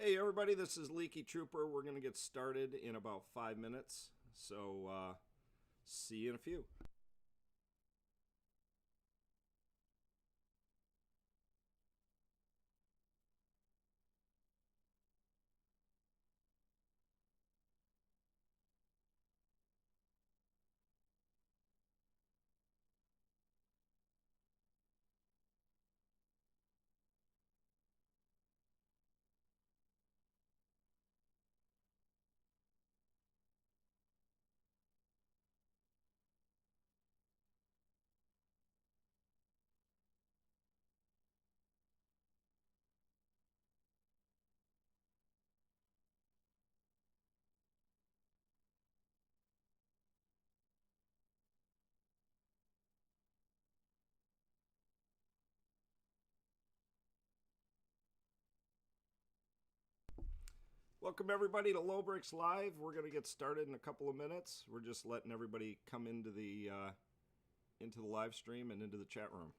Hey everybody, this is Leaky Trooper. We're going to get started in about 5 minutes, so see you in a few. Welcome everybody to LoBricks Live. We're going to get started in a couple of minutes. We're just letting everybody come into the live stream and into the chat room.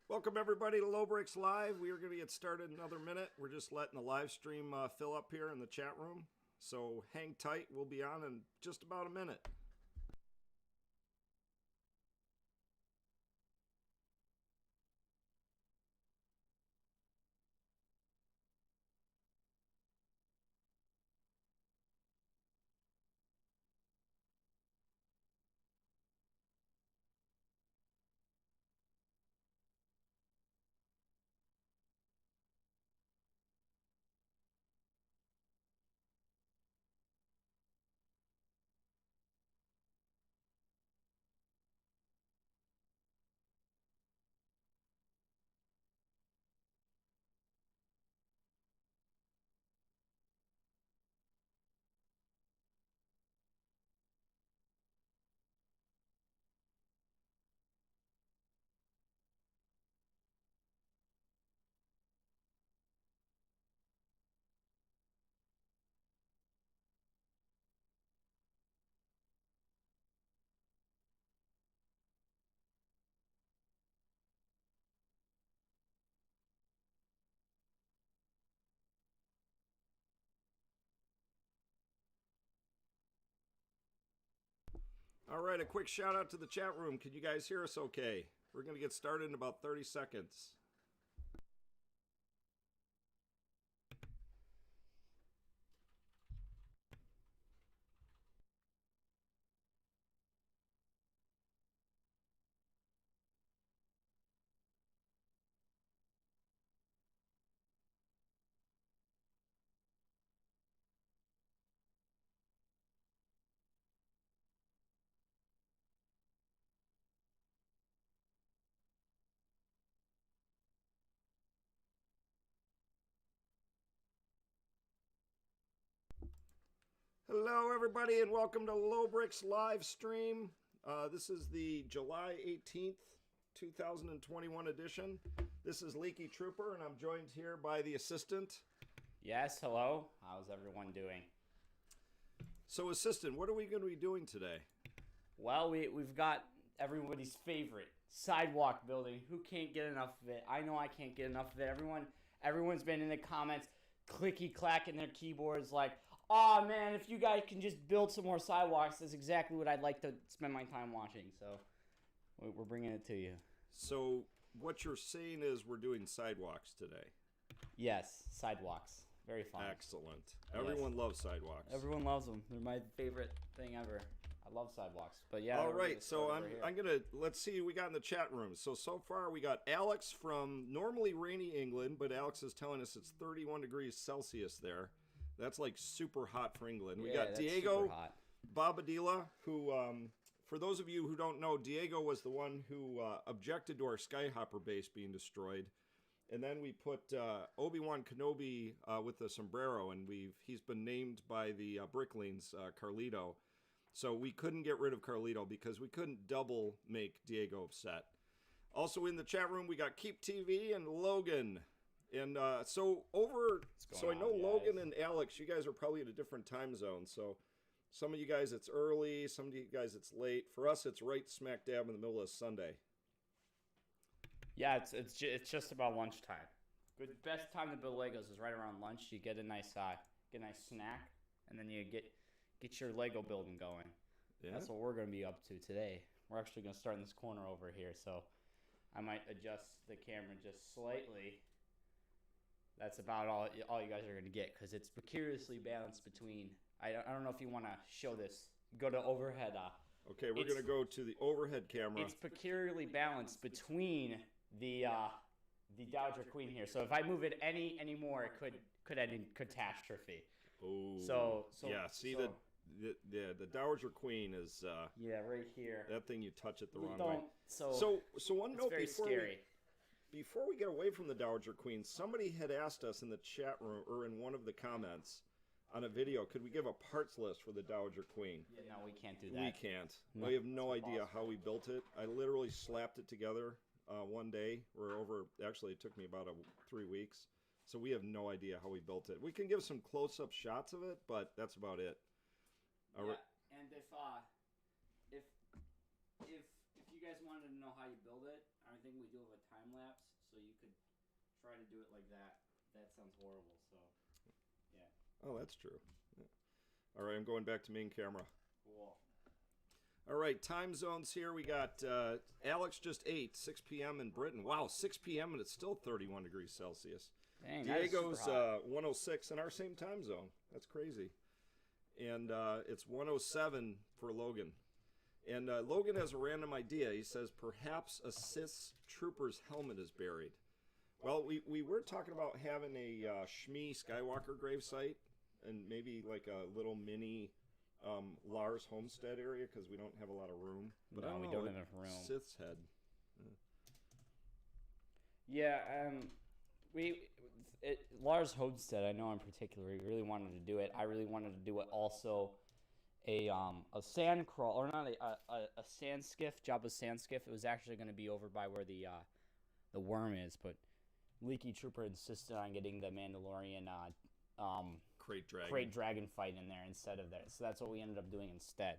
Welcome everybody to LoBricks Live. We are going to get started in another minute. We're just letting the live stream fill up here in the chat room. So hang tight. We'll be on in just about a minute. All right, a quick shout out to the chat room. Can you guys hear us okay? We're going to get started in about 30 seconds. Hello, everybody, and welcome to LoBricks live stream. This is the July 18th, 2021 edition. This is Leaky Trooper, and I'm joined here by the assistant. Yes, hello. How's everyone doing? So, assistant, what are we going to be doing today? Well, we've got everybody's favorite sidewalk building. Who can't get enough of it? I know I can't get enough of it. Everyone's been in the comments clicky-clacking their keyboards like, oh man, if you guys can just build some more sidewalks, that's exactly what I'd like to spend my time watching. So we're bringing it to you. So what you're saying is we're doing sidewalks today. Yes, sidewalks. Very fun. Excellent. Everyone loves sidewalks. Everyone loves them. They're my favorite thing ever. I love sidewalks. But yeah. All right, so I'm gonna let's see who we got in the chat room. So far we got Alex from normally rainy England, but Alex is telling us it's 31 degrees Celsius there. That's like super hot for England. We got Diego Bobadilla, who for those of you who don't know, Diego was the one who objected to our Skyhopper base being destroyed. And then we put Obi-Wan Kenobi with the sombrero, and he's been named by the Bricklings, Carlito. So we couldn't get rid of Carlito because we couldn't double make Diego upset. Also in the chat room, we got Keep TV and Logan. And so I know Logan and Alex, you guys are probably at a different time zone. So some of you guys, it's early. Some of you guys, it's late. For us, it's right smack dab in the middle of Sunday. Yeah, it's just about lunchtime. Good best time to build Legos is right around lunch. You get a nice snack, and then you get your Lego building going. Yeah. That's what we're going to be up to today. We're actually going to start in this corner over here, so I might adjust the camera just slightly. That's about all you guys are going to get because it's precariously balanced between. I don't know if you want to show this. Go to overhead. Okay, we're going to go to the overhead camera. It's peculiarly balanced between the Dowager Queen here. So if I move it any more, it could end in catastrophe. Oh. So yeah. See the Dowager Queen is right here. That thing you touch it the wrong way. So one note before we get away from the Dowager Queen, somebody had asked us in the chat room or in one of the comments on a video, could we give a parts list for the Dowager Queen? Yeah, no, we can't do that. We can't. No, we have no idea how we built it. I literally slapped it together one day. Actually, it took me about 3 weeks. So we have no idea how we built it. We can give some close-up shots of it, but that's about it. Yeah, and if you guys wanted to know how you build it, I think we do have a time lapse, so you could try to do it like that. That sounds horrible. So, yeah. Oh, that's true. Yeah. All right, I'm going back to main camera. Cool. All right, time zones here. We got Alex just ate 6 p.m. in Britain. Wow, 6 p.m. and it's still 31 degrees Celsius. Dang, Diego's 106 in our same time zone. That's crazy. And it's 107 for Logan. And Logan has a random idea. He says perhaps a Sith trooper's helmet is buried. Well, we were talking about having a Shmi Skywalker gravesite and maybe like a little mini Lars homestead area because we don't have a lot of room. But no, we don't have enough room. Sith's head. Yeah, Lars Homestead, I know in particular, he really wanted to do it. I really wanted to do it also. A sand crawl, or not a sand skiff, Jabba's sand skiff. It was actually going to be over by where the worm is, but Leaky Trooper insisted on getting the Mandalorian crate dragon fight in there instead of that. So that's what we ended up doing instead.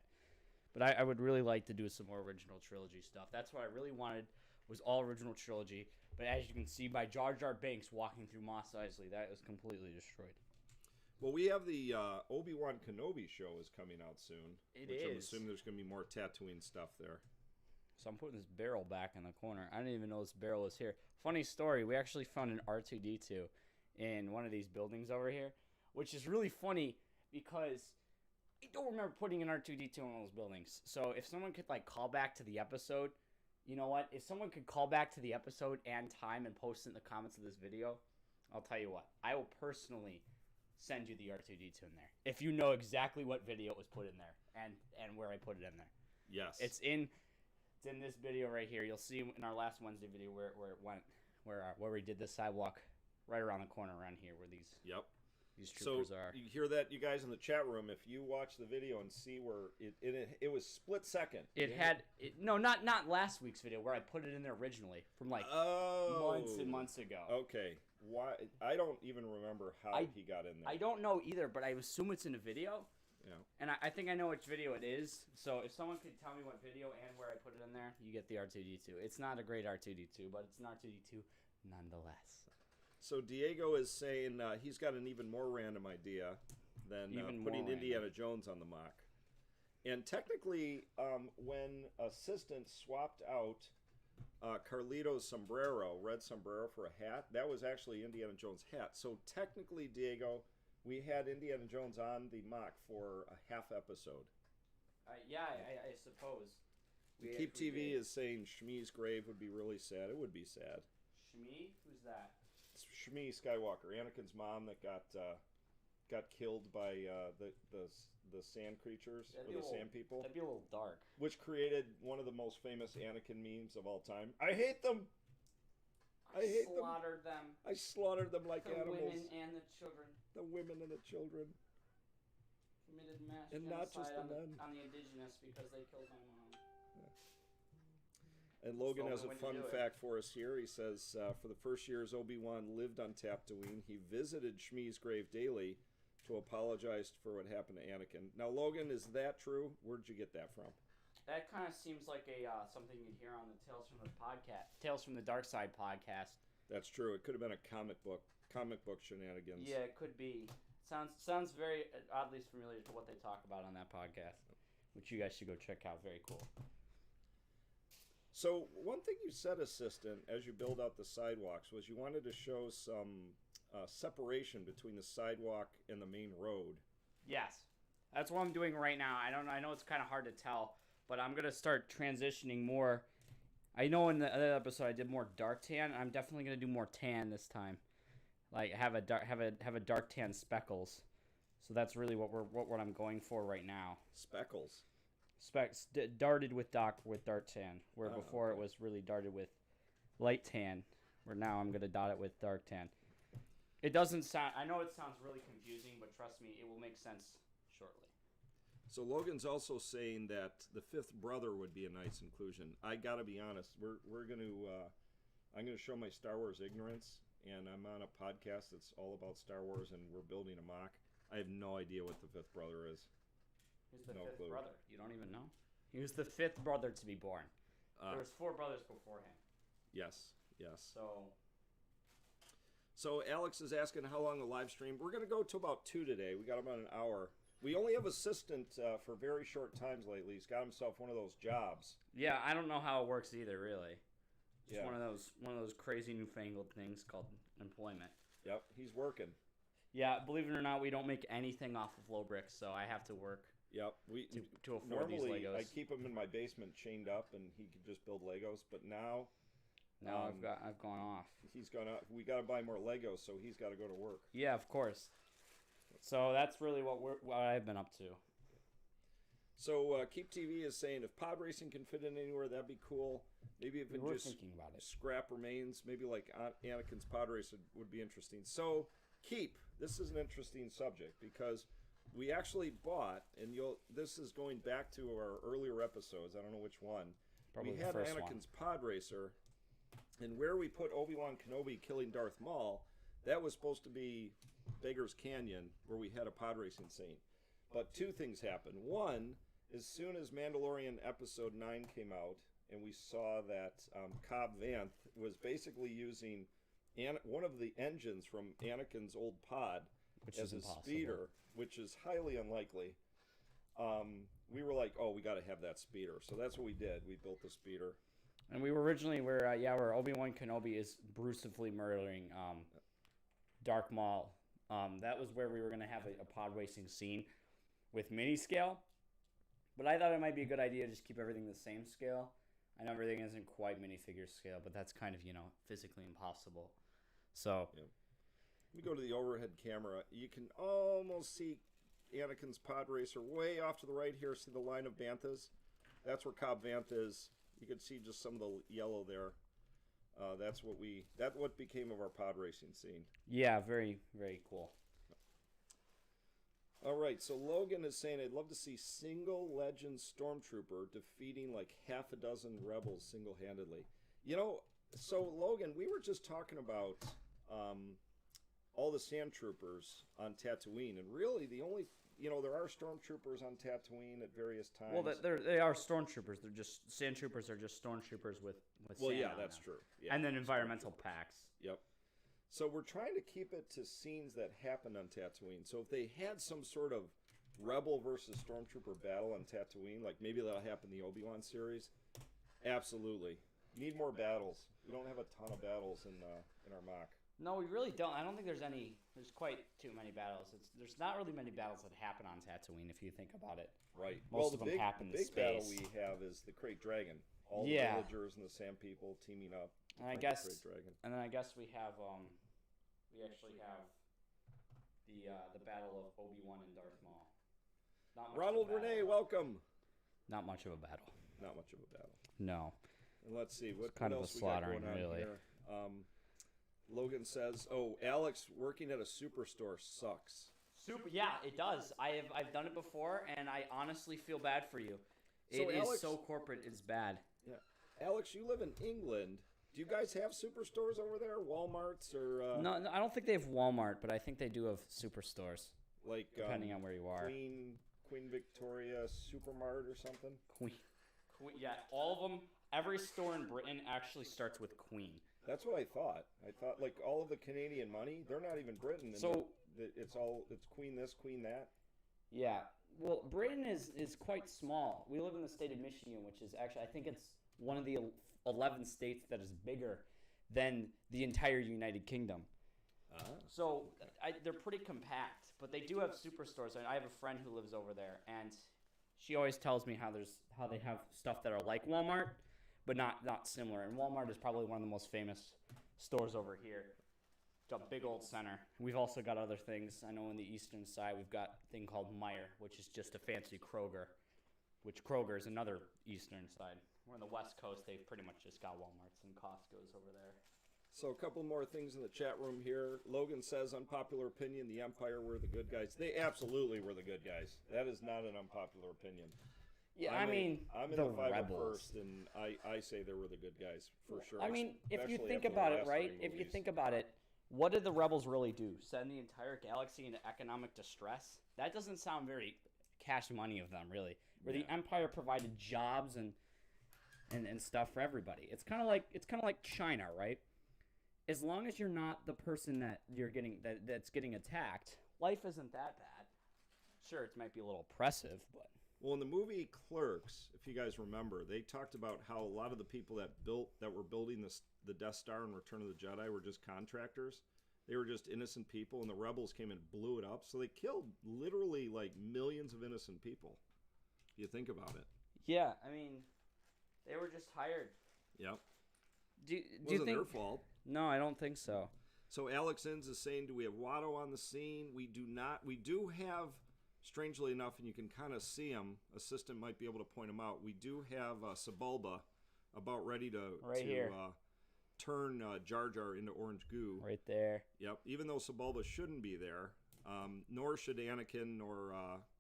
But I would really like to do some more original trilogy stuff. That's what I really wanted, was all original trilogy. But as you can see by Jar Jar Binks walking through Mos Eisley, that was completely destroyed. Well, we have the Obi-Wan Kenobi show is coming out soon. I'm assuming there's going to be more Tatooine stuff there. So I'm putting this barrel back in the corner. I didn't even know this barrel was here. Funny story, we actually found an R2-D2 in one of these buildings over here, which is really funny because I don't remember putting an R2-D2 in one of those buildings. So if someone could call back to the episode, you know what? If someone could call back to the episode and time and post it in the comments of this video, I'll tell you what. I will personally send you the R2-D2 in there. If you know exactly what video was put in there and where I put it in there. Yes. It's in this video right here. You'll see in our last Wednesday video where it went, where we did the sidewalk right around the corner around here where these. Yep. these So troopers are. you hear that, you guys in the chat room? If you watch the video and see where it was split second. Not last week's video where I put it in there originally from like months and months ago. Okay, why? I don't even remember how he got in there. I don't know either, but I assume it's in a video. Yeah. And I think I know which video it is. So if someone could tell me what video and where I put it in there, you get the R2-D2. It's not a great R2-D2, but it's an R2-D2 nonetheless. So Diego is saying he's got an even more random idea than putting Indiana Jones on the mock. And technically, when Assistant swapped out Carlito's sombrero, red sombrero, for a hat, that was actually Indiana Jones' hat. So technically, Diego, we had Indiana Jones on the mock for a half episode. I suppose. Keep TV is saying Shmi's grave would be really sad. It would be sad. Shmi? Who's that? Shmi Skywalker, Anakin's mom that got killed by the sand creatures, or the sand people. That'd be a little dark. Which created one of the most famous Anakin memes of all time. I hate them. I slaughtered them. I slaughtered them like the animals. The women and the children. The women and the children. Committed mass and genocide not just the men. On the indigenous because they killed my mom. And Logan has a fun fact for us here. He says, for the first years Obi-Wan lived on Tatooine, he visited Shmi's grave daily to apologize for what happened to Anakin. Now, Logan, is that true? Where'd you get that from? That kind of seems like a something you'd hear on the Tales from the Dark Side podcast. That's true. It could have been a comic book shenanigans. Yeah, it could be. Sounds very oddly familiar to what they talk about on that podcast, which you guys should go check out. Very cool. So one thing you said, Assistant, as you build out the sidewalks, was you wanted to show some separation between the sidewalk and the main road. Yes, that's what I'm doing right now. I know it's kind of hard to tell, but I'm gonna start transitioning more. I know in the other episode I did more dark tan. I'm definitely gonna do more tan this time. Like have a dark tan speckles. So that's really what I'm going for right now. Speckles. Darted with dark tan, where before it was really darted with light tan, where now I'm gonna dot it with dark tan. It doesn't sound. I know it sounds really confusing, but trust me, it will make sense shortly. So Logan's also saying that the fifth brother would be a nice inclusion. I gotta be honest. I'm gonna show my Star Wars ignorance, and I'm on a podcast that's all about Star Wars, and we're building a mock. I have no idea what the fifth brother is. Who's the fifth brother? You don't even know? He was the fifth brother to be born. There was 4 brothers before him. Yes. So Alex is asking how long the live stream. We're going to go to about 2 today. We got about an hour. We only have Assistant for very short times lately. He's got himself one of those jobs. Yeah, I don't know how it works either, really. Just one of those crazy newfangled things called employment. Yep, he's working. Yeah, believe it or not, we don't make anything off of LoBricks, so I have to work. Yep, to afford these Legos. I keep him in my basement chained up, and he can just build Legos. But now I've gone off. He's gone off. We got to buy more Legos, so he's got to go to work. Yeah, of course. So that's really what I've been up to. So Keep TV is saying if pod racing can fit in anywhere, that'd be cool. Maybe if we're just thinking about it. Scrap remains, maybe like Anakin's pod race would be interesting. So Keep, this is an interesting subject because we actually bought, and this is going back to our earlier episodes. I don't know which one. Probably we the had first Anakin's pod racer, and where we put Obi-Wan Kenobi killing Darth Maul, that was supposed to be Beggar's Canyon, where we had a pod racing scene. But 2 things happened. One, as soon as Mandalorian Episode 9 came out, and we saw that Cobb Vanth was basically using one of the engines from Anakin's old pod as a speeder, which is highly unlikely. We were like, oh, we got to have that speeder. So that's what we did. We built the speeder. And we were originally where Obi-Wan Kenobi is brutally murdering Darth Maul. That was where we were going to have a pod racing scene with mini scale. But I thought it might be a good idea to just keep everything the same scale. I know everything isn't quite minifigure scale, but that's kind of, physically impossible. So... Yeah. We go to the overhead camera. You can almost see Anakin's pod racer way off to the right here. See the line of banthas? That's where Cobb Vanth is. You can see just some of the yellow there. That's what became of our pod racing scene. Yeah, very, very cool. All right, so Logan is saying, I'd love to see single legend stormtrooper defeating like half a dozen rebels single-handedly. You know, so Logan, we were just talking about all the sand troopers on Tatooine, and really the only, there are stormtroopers on Tatooine at various times. Well, they are stormtroopers. They're just sand troopers are just stormtroopers with well, sand yeah, on that's them. true. Yeah, And then environmental packs. Yep. So we're trying to keep it to scenes that happened on Tatooine. So if they had some sort of rebel versus stormtrooper battle on Tatooine, like maybe that'll happen in the Obi-Wan series, absolutely. Need more battles. We don't have a ton of battles in our mock. No, we really don't. I don't think there's quite too many battles. There's not really many battles that happen on Tatooine if you think about it. Right. Most of them happen in space. The big battle space. we have is the Krayt Dragon. All the villagers and the Sand People teaming up. And I guess, and then I guess we have we actually have the battle of Obi-Wan and Darth Maul. Ronald Renee, welcome. Not much of a battle. Not much of a battle. No. And let's see what kind of else a slaughtering, we got going on really. Here. Logan says, "Oh, Alex working at a superstore sucks." Yeah, it does. I've done it before, and I honestly feel bad for you. So It Alex, is so corporate, it's bad. Yeah, Alex, you live in England. Do you guys have superstores over there, Walmarts or? No, I don't think they have Walmart, but I think they do have superstores. Like depending on where you are. Queen Victoria Supermart or something. Queen, yeah, all of them. Every store in Britain actually starts with Queen. That's what I thought. I thought like all of the Canadian money, they're not even Britain. So it's Queen this, Queen that. Yeah. Well, Britain is quite small. We live in the state of Michigan, which is actually, I think it's one of the 11 states that is bigger than the entire United Kingdom. So they're pretty compact, but they do have superstores. I have a friend who lives over there, and she always tells me how they have stuff that are like Walmart, but not similar. And Walmart is probably one of the most famous stores over here. It's a big old center. We've also got other things. I know on the eastern side we've got a thing called Meijer, which is just a fancy Kroger, which Kroger is another eastern side. We're on the west coast. They've pretty much just got Walmarts and Costco's over there. So a couple more things in the chat room here. Logan says, unpopular opinion, the Empire were the good guys. They absolutely were the good guys. That is not an unpopular opinion. Yeah, I'm in the the 501st, rebels. and I say they were the good guys for sure. I mean, if you especially think after the about it, last right? three If you movies. think about it, what did the rebels really do? Send the entire galaxy into economic distress? That doesn't sound very cash money of them, really. Where the Empire provided jobs and stuff for everybody. It's kind of like China, right? As long as you're not the person that you're getting that's getting attacked, life isn't that bad. Sure, it might be a little oppressive, but Well, in the movie Clerks, if you guys remember, they talked about how a lot of the people that were building the Death Star in Return of the Jedi were just contractors. They were just innocent people, and the rebels came and blew it up. So they killed literally like millions of innocent people. If you think about it. yeah, I mean, they were just hired. Yep. Do Wasn't you think? their fault. No, I don't think so. So Alex Inns is saying, do we have Watto on the scene? We do not. We do have, strangely enough, and you can kind of see him. Assistant might be able to point him out. We do have Sebulba about ready to here. Turn Jar Jar into orange goo. Right there. Yep. Even though Sebulba shouldn't be there, nor should Anakin or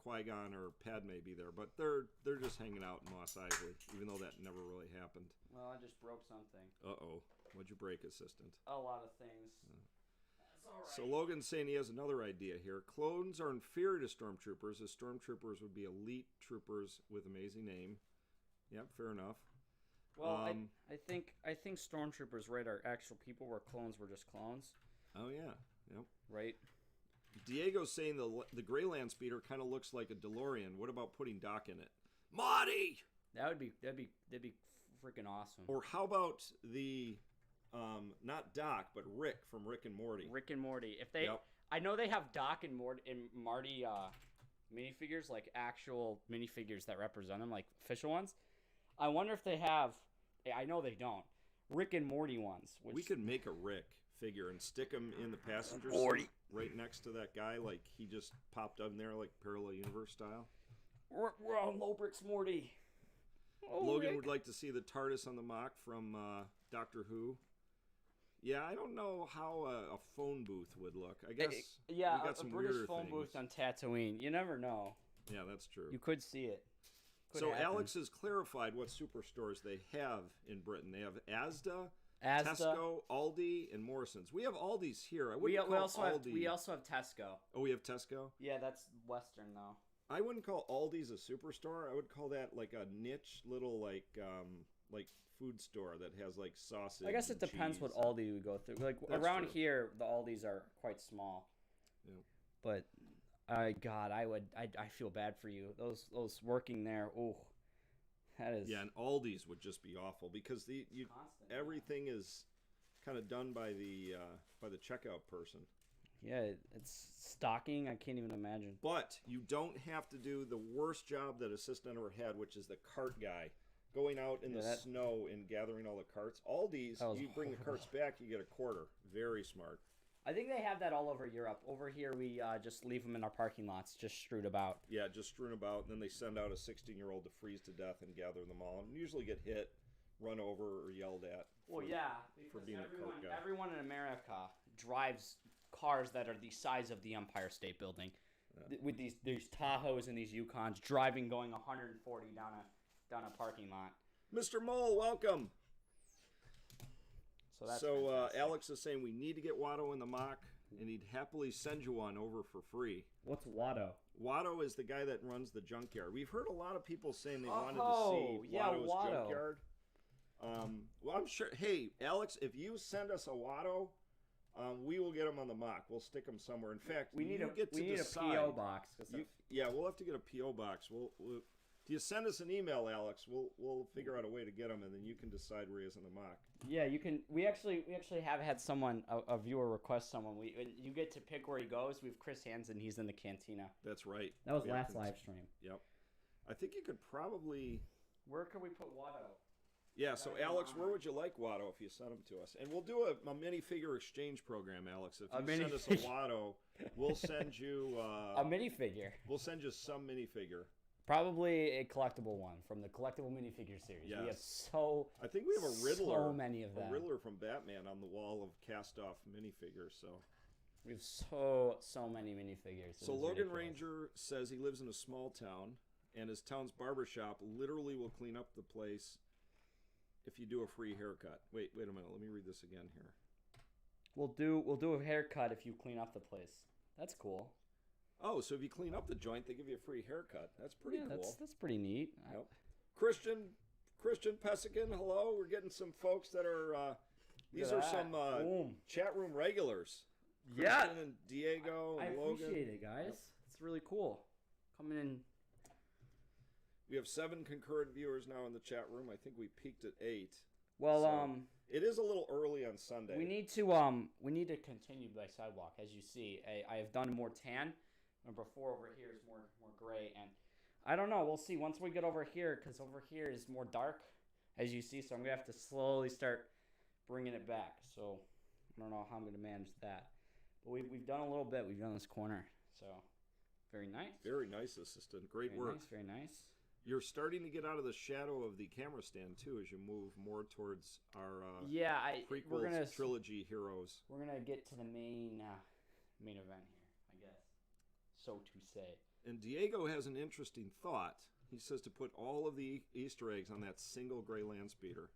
Qui-Gon or Padme be there. But they're just hanging out in Mos Eisley, even though that never really happened. Well, I just broke something. Uh-oh. What'd you break, Assistant? A lot of things. That's all right. So Logan's saying he has another idea here. Clones are inferior to stormtroopers, as stormtroopers would be elite troopers with amazing aim. Yep, fair enough. Well, I think stormtroopers, right, are actual people, where clones were just clones. Oh yeah, yep. Right. Diego's saying the Greyland speeder kind of looks like a DeLorean. What about putting Doc in it? Marty. That'd be freaking awesome. Or how about the not Doc but Rick from Rick and Morty? Rick and Morty. If they, Yep. I know they have Doc and Marty minifigures, like actual minifigures that represent them, like official ones. I wonder if they have. I know they don't. Rick and Morty ones. Which, We could make a Rick figure and stick him in the passenger seat right next to that guy, like he just popped up in there, like parallel universe style. We're on LoBricks Morty. Oh, Logan Rick. would like to see the TARDIS on the mock from Doctor Who. Yeah, I don't know how a phone booth would look. I guess Yeah, we got a some British weirder phone things. booth on Tatooine. You never know. Yeah, that's true. You could see it. Could So happen. Alex has clarified what superstores they have in Britain. They have Asda, Asda. Tesco, Aldi, and Morrison's. We have Aldi's here. I We wouldn't call also Aldi. we also have Tesco. Oh, we have Tesco. Yeah, that's Western though. I wouldn't call Aldi's a superstore. I would call that like a niche little like food store that has like sausage. I guess it and depends cheese. what Aldi we go through. Like That's around true. here, the Aldis are quite small. Yeah. But, God, I feel bad for you. Those working there. Oh, that is. Yeah, and Aldi's would just be awful because constant, everything is kind of done by the checkout person. Yeah, it's stocking. I can't even imagine. But you don't have to do the worst job that assistant ever had, which is the cart guy. Going out in the snow and gathering all the carts. Aldi's, you bring the carts back, you get a quarter. Very smart. I think they have that all over Europe. Over here, we just leave them in our parking lots, just strewed about. Yeah, just strewn about, and then they send out a 16-year-old to freeze to death and gather them all, and usually get hit, run over, or yelled at. Well, yeah, because being a cart guy. everyone in America drives cars that are the size of the Empire State Building, with these Tahoes and these Yukons driving going 140 down a parking lot. Mr. Mole, welcome. So that's Alex is saying we need to get Watto in the mock, and he'd happily send you one over for free. What's Watto? Watto is the guy that runs the junkyard. We've heard a lot of people saying they wanted to see Watto's junkyard. Well, I'm sure. Hey, Alex, if you send us a Watto, we will get them on the mock. We'll stick them somewhere. In fact, we need a decide. PO box. Yeah, we'll have to get a PO box. If you send us an email, Alex, we'll figure out a way to get them, and then you can decide where he is in the mock. Yeah, you can. We actually have had someone, a viewer, request someone. You get to pick where he goes. We have Chris Hansen. He's in the cantina. That's right. That was last live stream. Yep. I think you could probably. Where could we put Watto? Yeah. So Alex, where would you like Watto if you send them to us? And we'll do a minifigure exchange program, Alex. If you send us a Watto, we'll send you a minifigure. We'll send you some minifigure. Probably a collectible one from the collectible minifigure series. Yes. We have I think we have a Riddler. So many of them. A Riddler from Batman on the wall of cast-off minifigures. So we have so many minifigures. So Logan Ranger says he lives in a small town, and his town's barbershop literally will clean up the place if you do a free haircut. Wait a minute. Let me read this again here. We'll do a haircut if you clean up the place. That's cool. Oh, so if you clean up the joint, they give you a free haircut. That's pretty cool. That's pretty neat. Yep. Christian Pesikin, hello. We're getting some folks that are. These are some chat room regulars. Yeah. Christian and Diego and Logan. I appreciate it, guys. It's really cool. Coming in. We have 7 concurrent viewers now in the chat room. I think we peaked at 8. Well, so it is a little early on Sunday. We need to continue by sidewalk. As you see, I have done more tan. Number 4 over here is more gray, and I don't know. We'll see once we get over here, because over here is more dark, as you see. So I'm gonna have to slowly start bringing it back. So I don't know how I'm gonna manage that. But we've done a little bit. We've done this corner, so very nice. Very nice, assistant. Great work. Very nice. You're starting to get out of the shadow of the camera stand too, as you move more towards our prequel trilogy heroes. We're gonna get to the main event here, I guess, so to say. And Diego has an interesting thought. He says to put all of the Easter eggs on that single gray land speeder.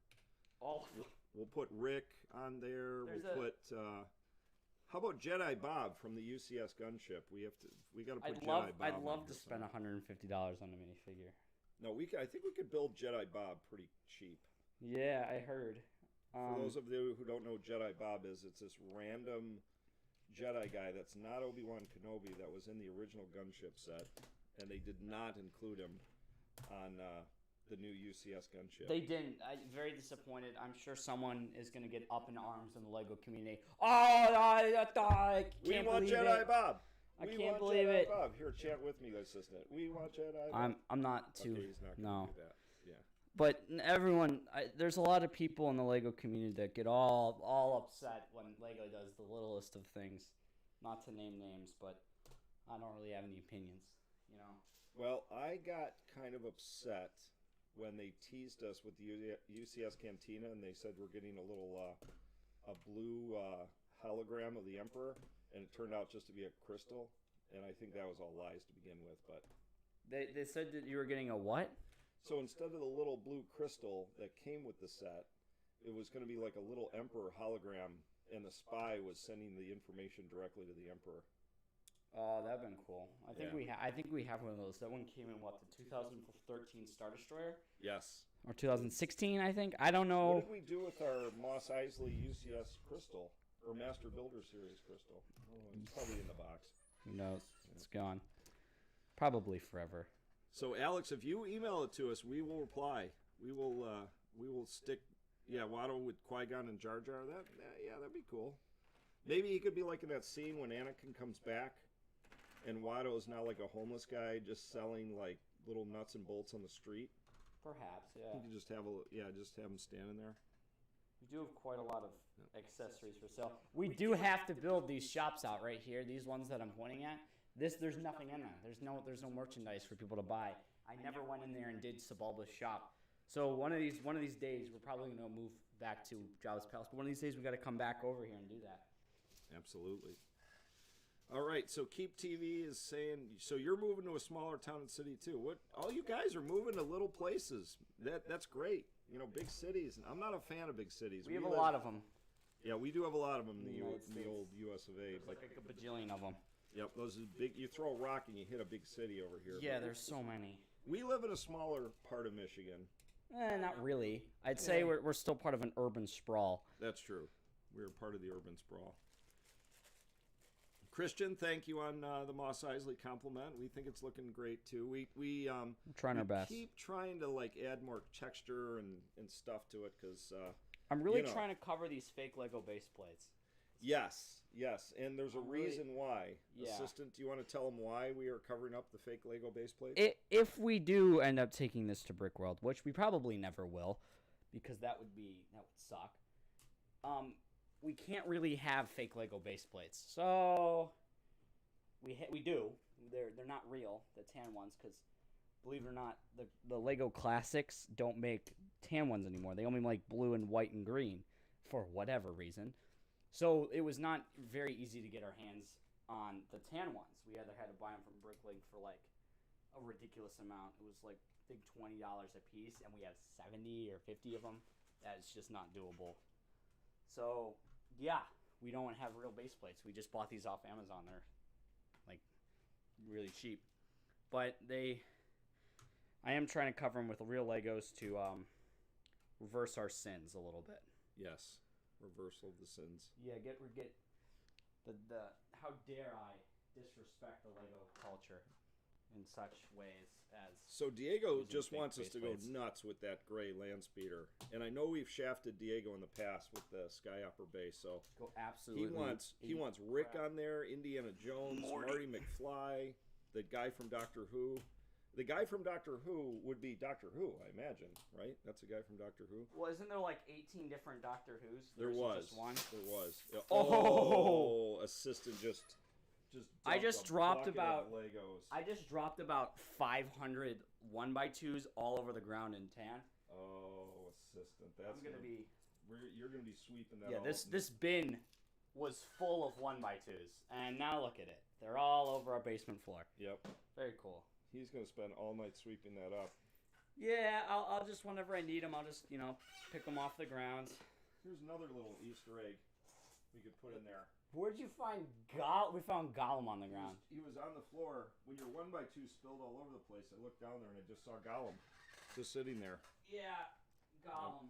We'll put Rick on there. How about Jedi Bob from the UCS gunship? We got to put Jedi Bob. I'd love to spend $150 on a minifigure. No, I think we could build Jedi Bob pretty cheap. Yeah, I heard. For those of you who don't know what Jedi Bob is, it's this random Jedi guy that's not Obi-Wan Kenobi that was in the original gunship set, and they did not include him on the new UCS gunship. They didn't. I'm very disappointed. I'm sure someone is going to get up in arms in the LEGO community. Oh, I can't believe Jedi it. Bob. I can't believe it. Bob. Here, chat with me, assistant. We want Jedi Bob. I'm not too. Okay, he's not going to do that. Yeah. But everyone, there's a lot of people in the LEGO community that get all upset when LEGO does the littlest of things. Not to name names, but I don't really have any opinions, you know. Well, I got kind of upset when they teased us with the UCS Cantina, and they said we're getting a little a blue hologram of the Emperor, and it turned out just to be a crystal. And I think that was all lies to begin with. But They said that you were getting a what? so instead of the little blue crystal that came with the set, it was going to be like a little Emperor hologram, and the spy was sending the information directly to the Emperor. Oh, that'd been cool. I think Yeah. I think we have one of those. That one came in what, the 2013 Star Destroyer Yes. or 2016? I think. I don't know. What did we do with our Mos Eisley UCS crystal or Master Builder Series crystal? Oh, it's probably in the box. Who knows? It's gone. Probably forever. So Alex, if you email it to us, we will reply. We will stick Watto with Qui-Gon and Jar Jar. That'd be cool. Maybe he could be like in that scene when Anakin comes back and Watto is now like a homeless guy just selling like little nuts and bolts on the street. Perhaps, yeah. You could just have him standing there. We do have quite a lot of accessories for sale. We do have to build these shops out right here. These ones that I'm pointing at. There's nothing in them. There's no merchandise for people to buy. I never went in there and did Sebulba's shop. So one of these days we're probably gonna move back to Jabba's Palace. But one of these days we got to come back over here and do that. Absolutely. All right, so Keep TV is saying, so you're moving to a smaller town and city too. What? All you guys are moving to little places. That's great. You know, big cities. I'm not a fan of big cities. We have a lot of them. Yeah, we do have a lot of them in the United States. old U.S. of A. There's like a bajillion of them. Yep, those are big. You throw a rock and you hit a big city over here. Yeah, But there's so many. we live in a smaller part of Michigan. Not really. I'd say we're still part of an urban sprawl. That's true. We're part of the urban sprawl. Christian, thank you on the Mos Eisley compliment. We think it's looking great too. We Trying our best. keep trying to like add more texture and stuff to it because I'm really you know. trying to cover these fake Lego base plates. yes, and there's a I'm really- reason why. Yeah. Assistant, do you want to tell them why we are covering up the fake Lego base plates? If we do end up taking this to Brick World, which we probably never will, because that would suck. We can't really have fake Lego base plates, so we do. They're not real, the tan ones, because believe it or not, the Lego Classics don't make tan ones anymore. They only make blue and white and green for whatever reason. So it was not very easy to get our hands on the tan ones. We either had to buy them from Bricklink for like a ridiculous amount. It was like I think $20 a piece, and we have 70 or 50 of them. That is just not doable. So yeah, we don't have real base plates. We just bought these off Amazon. They're like really cheap, but I am trying to cover them with real Legos to reverse our sins a little bit. Yes, reversal of the sins. Yeah, get the how dare I disrespect the Lego culture in such ways as So Diego using just fake wants us base to go plates. nuts with that gray land speeder, and I know we've shafted Diego in the past with the Skyhopper base. So go absolutely. he wants Rick on there, Indiana Jones, Marty McFly, the guy from Doctor Who. The guy from Doctor Who would be Doctor Who, I imagine, right? That's the guy from Doctor Who. Well, isn't there like 18 different Doctor Who's? There isn't was. just one. There was. Yeah. Oh! Assistant just. I dumped just a dropped bucket about- of Legos. I just dropped about 500 1x2s all over the ground in tan. Oh, assistant. That's I'm gonna be. You're gonna be sweeping that. Yeah, all this bin was full of 1x2s, and now look at it. They're all over our basement floor. Yep. Very cool. He's gonna spend all night sweeping that up. Yeah, I'll just whenever I need them, I'll just pick them off the ground. Here's another little Easter egg we could put in there. Where'd you find We found Gollum on the ground. He was on the floor when your 1x2 spilled all over the place. I looked down there and I just saw Gollum just sitting there. Yeah, Gollum.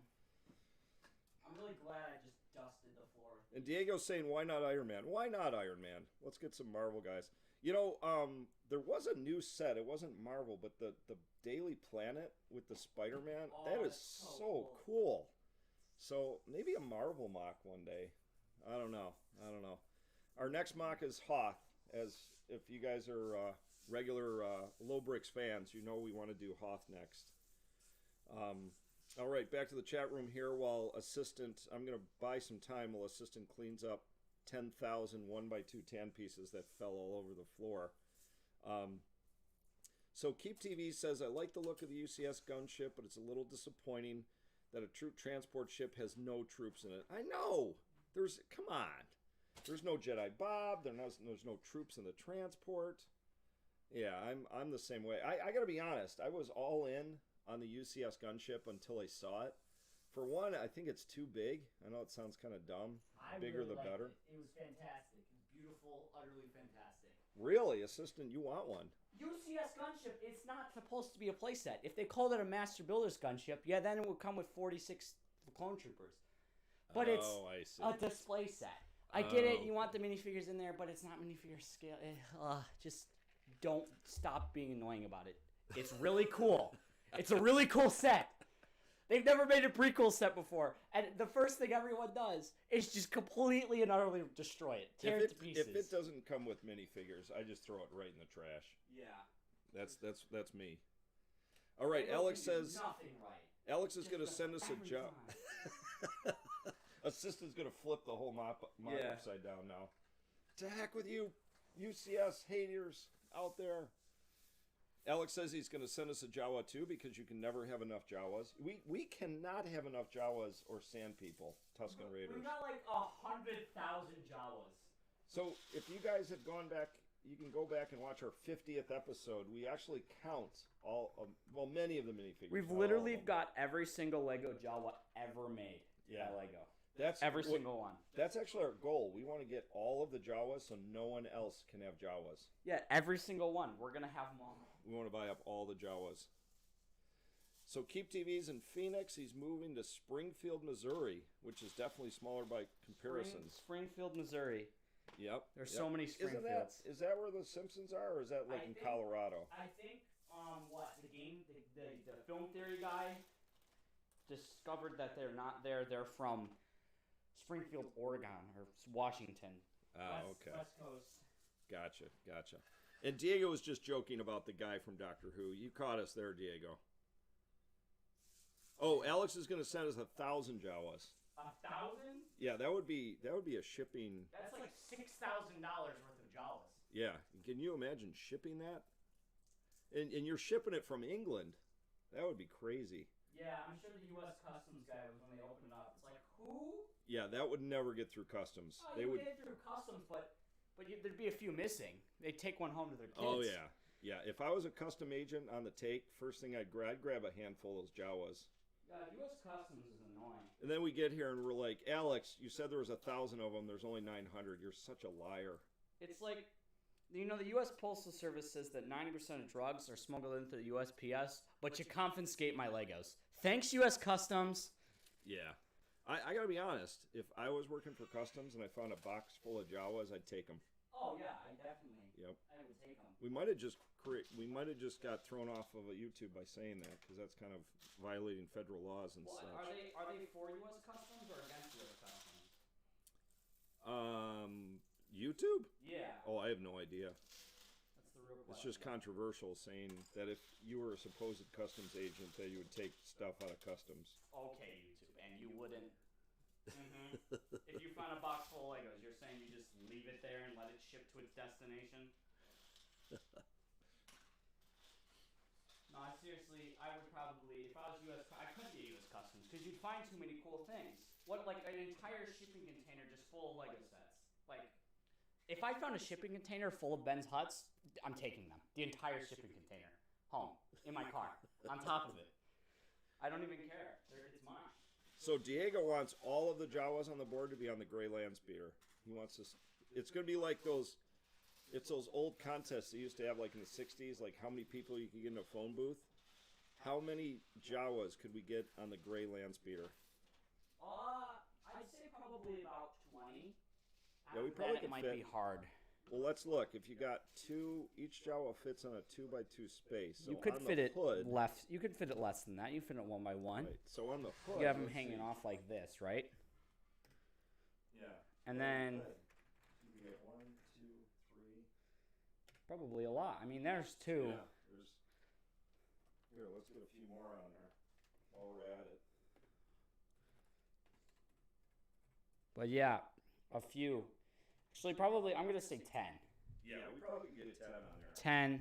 I'm really glad I just dusted the floor. And Diego's saying, "Why not Iron Man? Why not Iron Man? Let's get some Marvel guys." You know, there was a new set. It wasn't Marvel, but the Daily Planet with the Spider-Man. Oh, that is that's so so cool. So maybe a Marvel mock one day. I don't know. Our next mock is Hoth. As if you guys are regular LoBricks fans, you know we want to do Hoth next. All right, back to the chat room here. While Assistant, I'm going to buy some time while Assistant cleans up 10,000 1x2 tan pieces that fell all over the floor. So Keep TV says, I like the look of the UCS gunship, but it's a little disappointing that a troop transport ship has no troops in it. I know! Come on. There's no Jedi Bob. There's no troops in the transport. Yeah, I'm the same way. I got to be honest. I was all in on the UCS gunship until I saw it. For one, I think it's too big. I know it sounds kind of dumb. Bigger the better. It was fantastic. Beautiful, utterly fantastic. Really? Assistant, you want one? UCS gunship, it's not supposed to be a playset. If they called it a Master Builder's gunship, yeah, then it would come with 46 clone troopers. But it's a display set. I get it. You want the minifigures in there, but it's not minifigure scale. Just don't stop being annoying about it. It's really cool. It's a really cool set. They've never made a prequel set before. And the first thing everyone does is just completely and utterly destroy it. Tear it to pieces. If it doesn't come with minifigures, I just throw it right in the trash. Yeah. That's me. All right, Alex says... Nothing right. Alex is going to send us a job. Assistant's going to flip the whole mop upside down now. To heck with you, UCS haters out there. Alex says he's going to send us a Jawa too because you can never have enough Jawas. We cannot have enough Jawas or Sand People, Tusken Raiders. We've got like 100,000 Jawas. So if you guys have gone back, you can go back and watch our 50th episode. We actually count many of the minifigures. We've literally got every single Lego Jawa ever made by Lego. That's every single one. That's actually our goal. We want to get all of the Jawas so no one else can have Jawas. Yeah, every single one. We're going to have them all. We want to buy up all the Jawas. So Keep TV's in Phoenix. He's moving to Springfield, Missouri, which is definitely smaller by comparisons. Springfield, Missouri. Yep. There's so many Springfields. Is that where the Simpsons are, or is that in Colorado? I think the film theory guy discovered that they're not there. They're from Springfield, Oregon, or Washington. Oh, okay. West Coast. Gotcha. And Diego was just joking about the guy from Doctor Who. You caught us there, Diego. Oh, Alex is going to send us 1,000 Jawas. 1,000? Yeah, that would be a shipping. That's like $6,000 worth of Jawas. Yeah, can you imagine shipping that? And you're shipping it from England. That would be crazy. Yeah, I'm sure the U.S. Customs guy was when they opened it up. It's like, who? Yeah, that would never get through customs. Oh, they would get it through customs, but there'd be a few missing. They'd take one home to their kids. Oh yeah. If I was a custom agent on the take, first thing I'd grab a handful of those Jawas. U.S. Customs is annoying. And then we get here and we're like, Alex, you said there was 1,000 of them. There's only 900. You're such a liar. It's like, the U.S. Postal Service says that 90% of drugs are smuggled into the USPS, but you confiscate my Legos. Thanks, U.S. Customs. Yeah. I got to be honest. If I was working for Customs and I found a box full of Jawas, I'd take them. Oh, yeah, I definitely. Yep. I would take them. We might have just got thrown off of YouTube by saying that, because that's kind of violating federal laws and such. Are they for U.S. Customs or against U.S. Customs? YouTube? Yeah. Oh, I have no idea. That's the real question. It's just controversial saying that if you were a supposed customs agent, that you would take stuff out of customs. Okay, YouTube, and you wouldn't. If you found a box full of Legos, you're saying you just leave it there and let it ship to its destination? No, seriously, I would probably, if I was U.S., I couldn't get U.S. Customs because you'd find too many cool things. What, like an entire shipping container just full of Lego sets? Like, if I found a shipping container full of Ben's Huts, I'm taking them. The entire shipping container. Home. In my car. On top of it. I don't even care. It's mine. So Diego wants all of the Jawas on the board to be on the Gray Land Speeder. He wants this. It's going to be like those old contests they used to have like in the 60s, like how many people you could get in a phone booth. How many Jawas could we get on the Gray Land Speeder? I'd say probably about 20. Yeah, we probably could might fit. be hard. Well, let's look. If you got two, each Jawa fits on a 2x2 space. So you could on fit the it hood, You could fit it less than that. You fit it 1 by 1. Right. So on the hood, You have them hanging off like this, right? Yeah. And then You get 1, 2, 3. probably a lot. I mean, there's 2. Yeah. Here, let's get a few more on there while we're at it. But yeah, a few. Actually, probably, I'm going to say 10. Yeah, we probably could get 10 on there.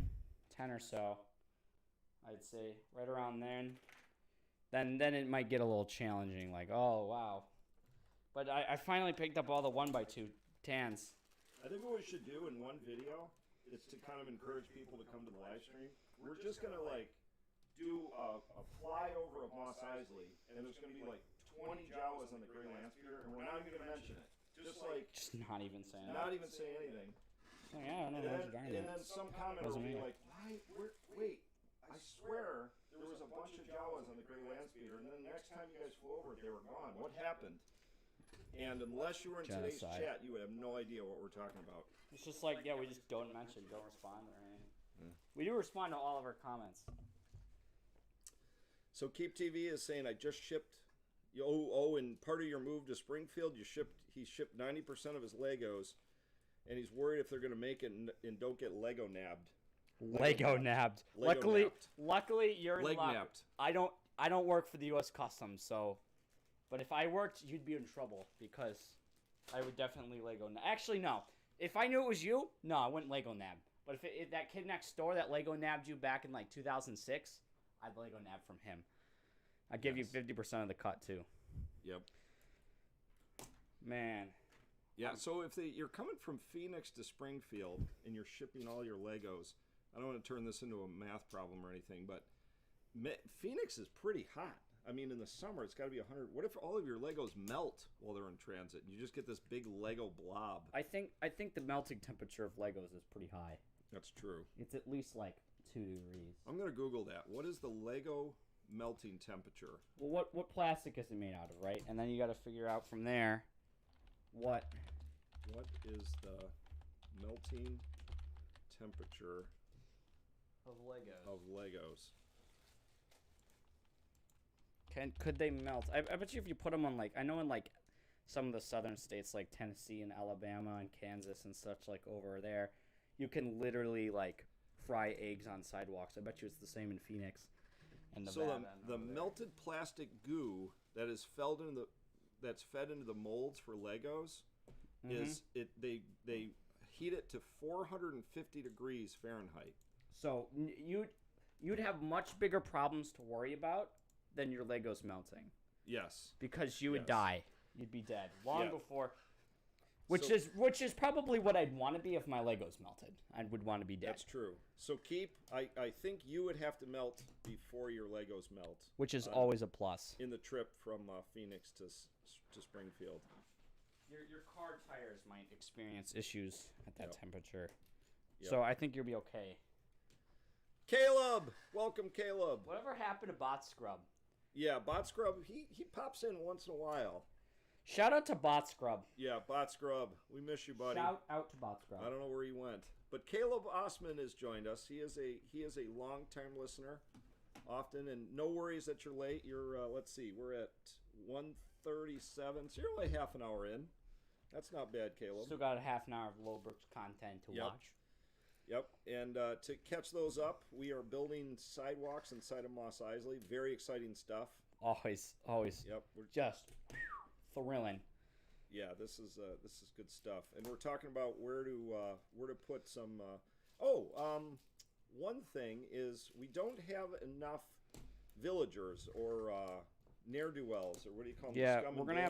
10 or so, I'd say, right around then. Then it might get a little challenging, like, oh, wow. But I finally picked up all the 1x2 tans. I think what we should do in one video is to kind of encourage people to come to the live stream. We're just gonna like do a flyover of Mos Eisley, and there's gonna be like 20 Jawas on the gray land speeder, and we're not even gonna mention it. Just not even saying. Not even say anything. Oh, yeah, I don't know what you're talking And about. then some commenter will be like, wait, I swear there was a bunch of Jawas on the gray land speeder, and then the next time you guys flew over it, they were gone. What happened? And unless you were in today's chat, you would have no idea what we're talking about. It's just like, yeah, we just don't mention, don't respond or anything. Yeah. We do respond to all of our comments. So Keep TV is saying, I just shipped. And part of your move to Springfield, he shipped 90% of his Legos, and he's worried if they're going to make it and don't get Lego nabbed. Lego nabbed. Luckily, you're in luck. Nabbed. I don't work for the U.S. Customs, so. But if I worked, you'd be in trouble because I would definitely Lego nab. Actually, no. If I knew it was you, no, I wouldn't Lego nab. But if that kid next door that Lego nabbed you back in like 2006, I'd Lego nab from him. I'd give you 50% of the cut too. Yep. Man. Yeah. So if you're coming from Phoenix to Springfield and you're shipping all your Legos, I don't want to turn this into a math problem or anything, but Phoenix is pretty hot. I mean, in the summer, it's got to be 100. What if all of your Legos melt while they're in transit and you just get this big Lego blob? I think the melting temperature of Legos is pretty high. That's true. It's at least like 2 degrees. I'm going to Google that. What is the Lego melting temperature? Well, what plastic is it made out of, right? And then you got to figure out from there what is the melting temperature of Legos? Could they melt? I bet you if you put them on, like, I know in like some of the southern states like Tennessee and Alabama and Kansas and such, like over there, you can literally like fry eggs on sidewalks. I bet you it's the same in Phoenix. And so the melted plastic goo that is that's fed into the molds for Legos is they heat it to 450 degrees Fahrenheit. So you'd have much bigger problems to worry about than your Legos melting. Yes. Because you would die. You'd be dead long before. Which is probably what I'd want to be if my Legos melted. I would want to be dead. That's true. So I think you would have to melt before your Legos melt. Which is always a plus. In the trip from Phoenix to Springfield. Your car tires might experience issues at that temperature. Yep. So I think you'll be okay. Caleb! Welcome, Caleb. Whatever happened to Bot Scrub? Yeah, Bot Scrub, he pops in once in a while. Shout out to Bot Scrub. Yeah, Bot Scrub. We miss you, buddy. Shout out to Bot Scrub. I don't know where he went. But Caleb Osman has joined us. He is a long-time listener, often, and no worries that you're late. You're, let's see, we're at 1:37, so you're only half an hour in. That's not bad, Caleb. Still got a half an hour of LoBricks content to watch. Yep, and to catch those up, we are building sidewalks inside of Mos Eisley. Very exciting stuff. Always. Yep, we're just thrilling. Yeah, this is good stuff, and we're talking about where to put some. One thing is we don't have enough villagers or ne'er-do-wells, or what do you call them? Yeah, we're gonna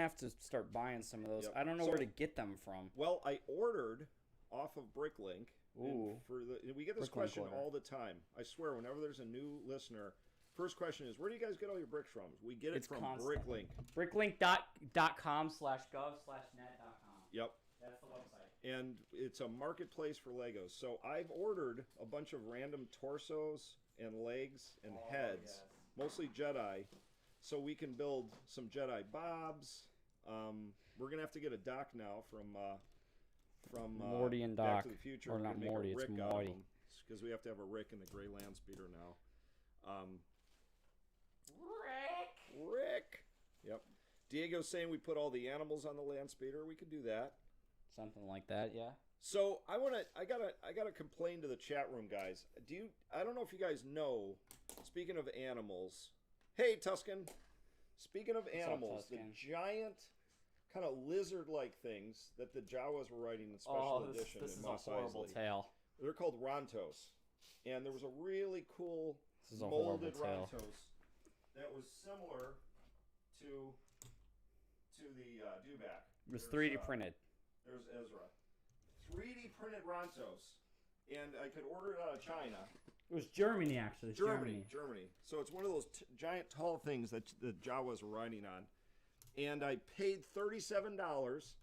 have to start buying some of those. Yep. I don't know where to get them from. Well, I ordered off of Bricklink. Ooh. We get this question all the time. I swear, whenever there's a new listener, first question is, where do you guys get all your bricks from? We get it from Bricklink. Bricklink.com/gov/net.com. Yep. That's the website. And it's a marketplace for Legos. So I've ordered a bunch of random torsos and legs and heads, mostly Jedi, so we can build some Jedi Bobs. We're going to have to get a dock now from Morty and Doc. Back to the Future. Or not Morty, it's Morty. Because we have to have a Rick in the gray land speeder now. Rick! Yep. Diego's saying we put all the animals on the land speeder. We could do that. Something like that, yeah. So I gotta complain to the chat room guys. I don't know if you guys know, speaking of animals. Hey Tuscan. Speaking of animals, the giant kind of lizard-like things that the Jawas were riding in special edition in Mos Eisley. This is a horrible tale. They're called Rontos. And there was a really cool molded Rontos that was similar to to the dewback. It was 3D printed. There's Ezra. 3D printed Rontos. And I could order it out of China. It was Germany, actually. Germany. So it's one of those giant tall things that the Jawas are riding on. And I paid $37.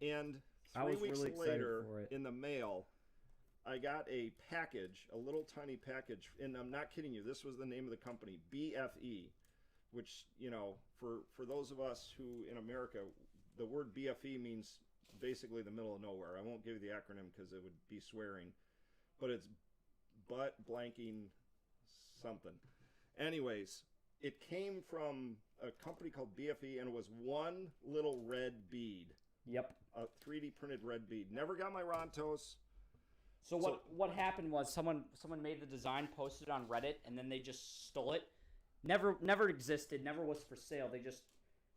And 3 weeks really later, for it. in the mail, I got a package, a little tiny package. And I'm not kidding you. This was the name of the company, BFE. Which, you know, for those of us who, in America, the word BFE means basically the middle of nowhere. I won't give you the acronym because it would be swearing. But it's butt blanking something. Anyways, it came from a company called BFE, and it was one little red bead. Yep. A 3D printed red bead. Never got my Rontos. So what happened was someone made the design, posted it on Reddit, and then they just stole it. Never existed, never was for sale.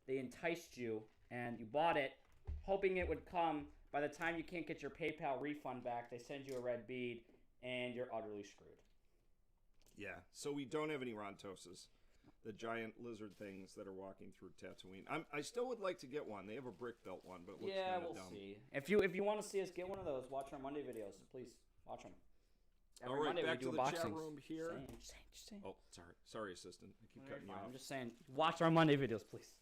They enticed you, and you bought it, hoping it would come. By the time you can't get your PayPal refund back, they send you a red bead, and you're utterly screwed. Yeah, so we don't have any Rontoses, the giant lizard things that are walking through Tatooine. I still would like to get one. They have a brick built one, but it looks kind of dumb. See. If you want to see us get one of those, watch our Monday videos. Please watch them. All right, Monday back to the chat room here. Just saying. Oh, sorry, assistant. I keep cutting you off. I'm just saying, watch our Monday videos, please.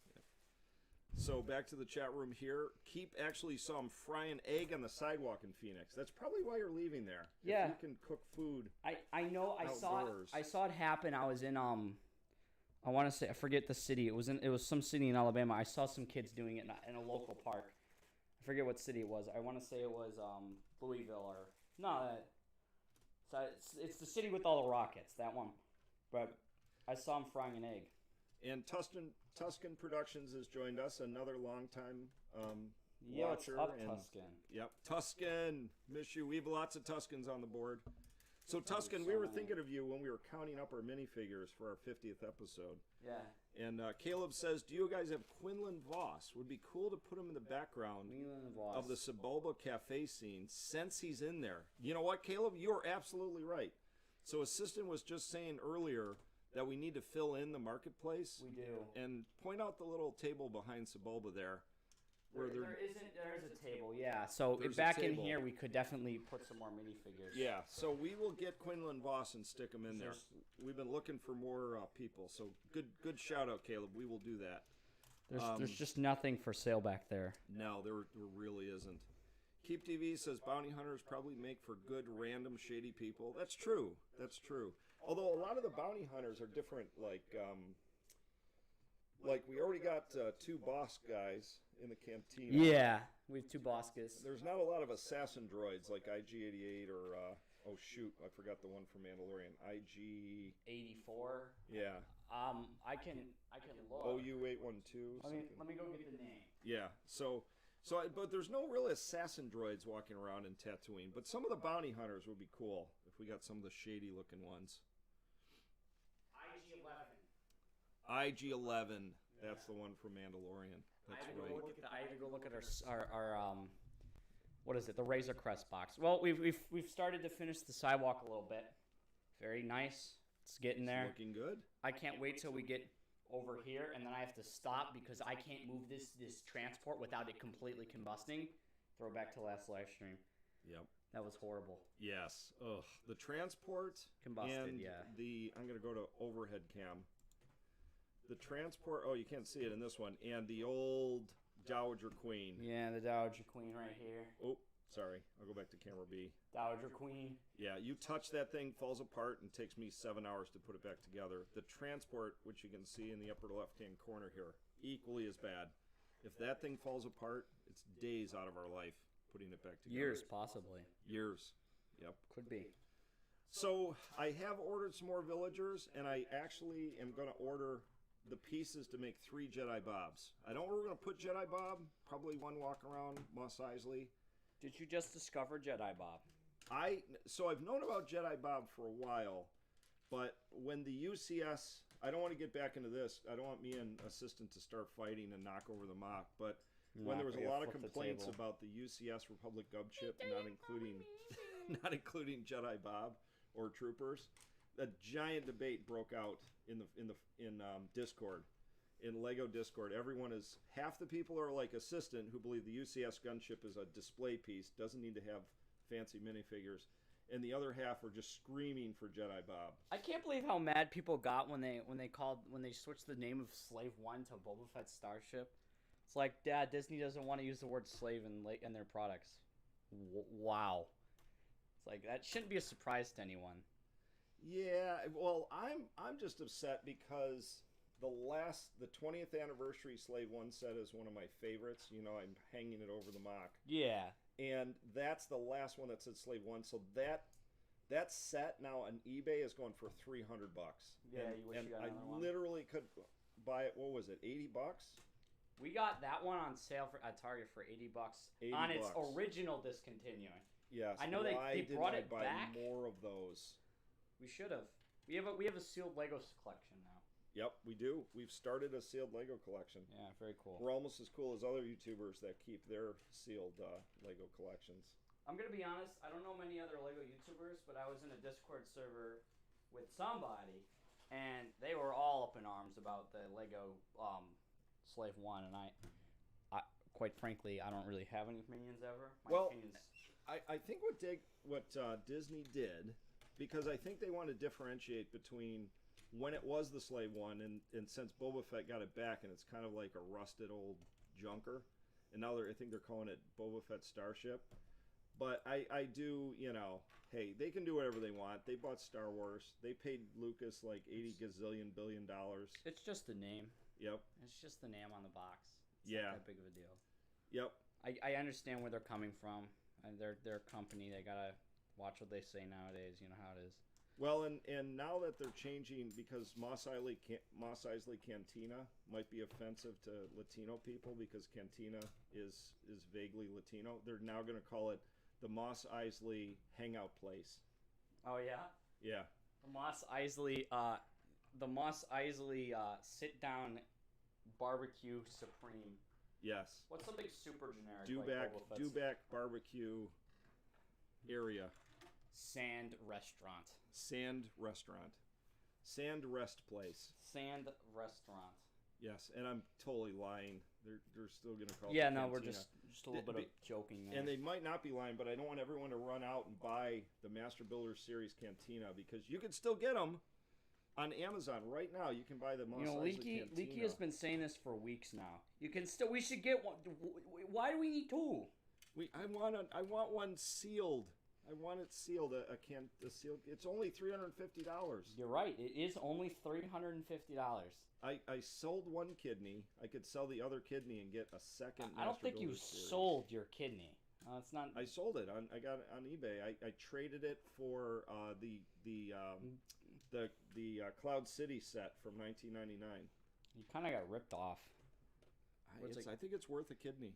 So back to the chat room here. Keep actually saw him fry an egg on the sidewalk in Phoenix. That's probably why you're leaving there. Yeah. If you can cook food. I know. Outdoors. I saw it happen. I was in I want to say, I forget the city. It was some city in Alabama. I saw some kids doing it in a local park. I forget what city it was. I want to say it was Louisville or no. So it's the city with all the rockets. That one. But I saw him frying an egg. And Tuscan Productions has joined us, another longtime yeah, watcher. What's up, Tuscan? Yep, Tuscan. Miss you. We have lots of Tuscans on the board. So Tuscan, we were thinking of you when we were counting up our minifigures for our 50th episode. Yeah. And Caleb says, do you guys have Quinlan Voss? Would be cool to put him in the background of the Sebulba Cafe scene since he's in there. You know what, Caleb? You're absolutely right. So Assistant was just saying earlier that we need to fill in the marketplace. We do. And point out the little table behind Sebulba there. There is a table, yeah. So back in here, we could definitely put some more minifigures. Yeah, so we will get Quinlan Voss and stick him in there. We've been looking for more people, so good shout out, Caleb. We will do that. There's just nothing for sale back there. No, there really isn't. Keep TV says bounty hunters probably make for good random shady people. That's true. Although a lot of the bounty hunters are different. Like we already got two boss guys in the cantina. Yeah, we have two bosses. There's not a lot of assassin droids like IG-88 or oh shoot, I forgot the one from Mandalorian. IG-84. Yeah. I can look. OU-812. Let me go get the name. Yeah. But there's no real assassin droids walking around in Tatooine. But some of the bounty hunters would be cool if we got some of the shady looking ones. IG-11. That's the one from Mandalorian. That's right. I had to go look at our what is it? The Razor Crest box. Well, we've started to finish the sidewalk a little bit. Very nice. It's getting there. It's looking good. I can't wait till we get over here, and then I have to stop because I can't move this transport without it completely combusting. Throw back to last live stream. Yep. That was horrible. Yes. Ugh. The transport combusted. And yeah. I'm gonna go to overhead cam. The transport. Oh, you can't see it in this one. And the old Dowager Queen. Yeah, the Dowager Queen right here. Oh, sorry. I'll go back to camera B. Dowager Queen. Yeah, you touch that thing, falls apart, and takes me 7 hours to put it back together. The transport, which you can see in the upper left-hand corner here, equally as bad. If that thing falls apart, it's days out of our life putting it back together. Years, possibly. Years. Yep. Could be. So I have ordered some more villagers, and I actually am going to order the pieces to make 3 Jedi Bobs. I don't know where we're going to put Jedi Bob. Probably one walk around Mos Eisley. Did you just discover Jedi Bob? So I've known about Jedi Bob for a while, but when the UCS, I don't want to get back into this. I don't want me and Assistant to start fighting and knock over the mock, but when there was a lot of complaints about the UCS Republic Gub chip not including Jedi Bob or troopers, a giant debate broke out in Discord, in Lego Discord. Everyone is, half the people are like Assistant, who believe the UCS gunship is a display piece, doesn't need to have fancy minifigures, and the other half are just screaming for Jedi Bob. I can't believe how mad people got when they switched the name of Slave One to Boba Fett's Starship. It's like, Dad, Disney doesn't want to use the word slave in their products. Wow. It's like, that shouldn't be a surprise to anyone. Yeah, well, I'm just upset because the 20th anniversary Slave One set is one of my favorites. You know, I'm hanging it over the MOC. Yeah. And that's the last one that said Slave One. So that set now on eBay is going for $300. Yeah, you wish you got another one. I literally could buy it. What was it? $80? We got that one on sale at Target for $80 on its original discontinuing. Yes. I know they brought it buy back. More of those. We should have. We have a sealed Legos collection now. Yep, we do. We've started a sealed Lego collection. Yeah, very cool. We're almost as cool as other YouTubers that keep their sealed Lego collections. I'm gonna be honest. I don't know many other Lego YouTubers, but I was in a Discord server with somebody, and they were all up in arms about the Lego Slave One, and I quite frankly, I don't really have any opinions ever. My opinions... I think what Disney did, because I think they want to differentiate between when it was the Slave One and since Boba Fett got it back, and it's kind of like a rusted old junker, and now I think they're calling it Boba Fett Starship. But I do, you know, hey, they can do whatever they want. They bought Star Wars. They paid Lucas like $80 gazillion billion. It's just the name. Yep. It's just the name on the box. It's not that big of a deal. Yep. I understand where they're coming from. And they're a company. They gotta watch what they say nowadays. You know how it is. Well, and now that they're changing, because Mos Eisley Cantina might be offensive to Latino people because Cantina is vaguely Latino, they're now going to call it the Mos Eisley Hangout Place. Oh yeah. Yeah. The Mos Eisley sit down barbecue supreme. Yes. What's something super generic? Dewback barbecue area. Sand restaurant. Sand restaurant. Sand rest place. Sand restaurant. Yes, and I'm totally lying. They're still going to call it Yeah, the no, Cantina. we're just a little bit of joking there. And they might not be lying, but I don't want everyone to run out and buy the Master Builder Series Cantina, because you can still get them on Amazon right now. You can buy the Mos Eisley Cantina. Leaky has been saying this for weeks now. We should get one. Why do we need two? I want one sealed. I want it sealed. A sealed. It's only $350. You're right. It is only $350. I sold one kidney. I could sell the other kidney and get a second. I don't think you sold your kidney. It's not. I sold it. I got it on eBay. I traded it for the Cloud City set from 1999. You kind of got ripped off. I think it's worth a kidney.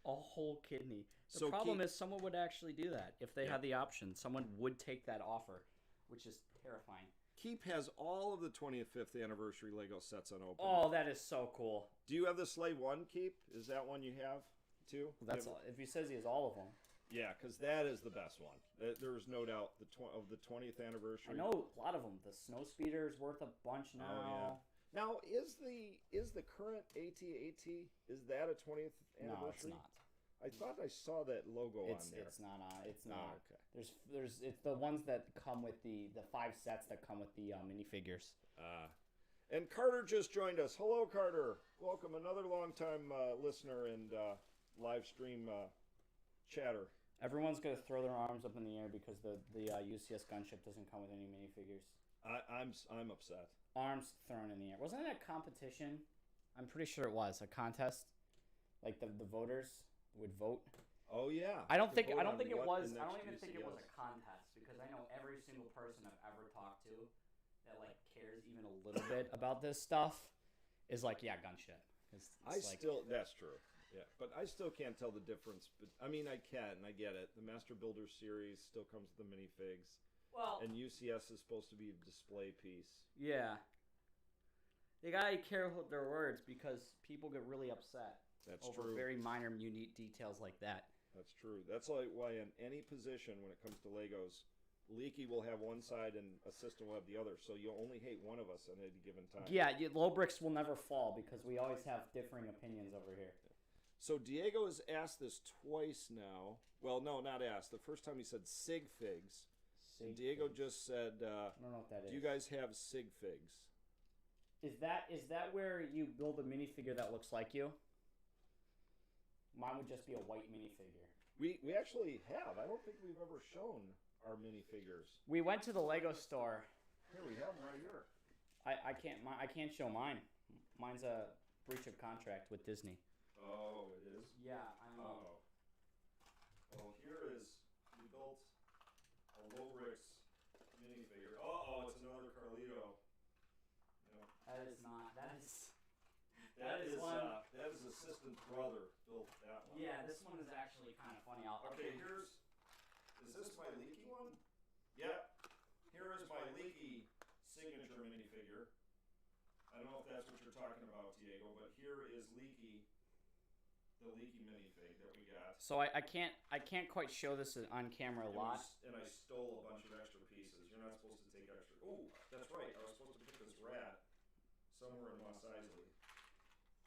A whole kidney. The problem is someone would actually do that if they had the option. Someone would take that offer, which is terrifying. Keep has all of the 25th anniversary Lego sets on open. Oh, that is so cool. Do you have the Slave One, Keep? Is that one you have too? That's all. If he says he has all of them. Yeah, because that is the best one. There's no doubt of the 20th anniversary. I know a lot of them. The Snow Speeder is worth a bunch now. Oh, yeah. Now, is the current AT-AT, is that a 20th anniversary? No, it's not. I thought I saw that logo on there. It's not on. It's not. Oh, okay. It's the ones that come with the 5 sets that come with the minifigures. And Carter just joined us. Hello, Carter. Welcome, another longtime listener and live stream chatter. Everyone's gonna throw their arms up in the air because the UCS gunship doesn't come with any minifigures. I'm upset. Arms thrown in the air. Wasn't it a competition? I'm pretty sure it was a contest. Like the voters would vote. Oh yeah. I don't think it was. I don't even UCS. think it was a contest, because I know every single person I've ever talked to that like cares even a little bit about this stuff is like, yeah, gunship. That's true. Yeah, but I still can't tell the difference. But I mean, I can. I get it. The Master Builder series still comes with the minifigs. Well, and UCS is supposed to be a display piece. Yeah. They gotta be careful with their words because people get really upset. That's over true. Very minor, unique details like that. That's true. That's why in any position when it comes to Legos, Leaky will have one side and Assistant will have the other, so you'll only hate one of us at any given time. Yeah, LoBricks will never fall because we always have differing opinions over here. So Diego has asked this twice now. Well, no, not asked. The first time he said sig figs. And Diego just said, I don't know what that is. do you guys have sig figs? Is that where you build a minifigure that looks like you? Mine would just be a white minifigure. We actually have. I don't think we've ever shown our minifigures. We went to the Lego store. Here we have them right here. I can't show mine. Mine's a breach of contract with Disney. Oh, it is? Yeah, I know. Oh. Well, here is, we built a LoBricks minifigure. Oh, it's another Carlito. Yep. That is not. That is That is Assistant's brother built that one. Yeah, this one is actually kind of funny. Okay, is this my Leaky one? Yep. Here is my Leaky signature minifigure. I don't know if that's what you're talking about, Diego, but here is Leaky, the Leaky minifig that we got. So I can't quite show this on camera a lot. And I stole a bunch of extra pieces. You're not supposed to take extra. Oh, that's right. I was supposed to put this rat somewhere in Mos Eisley.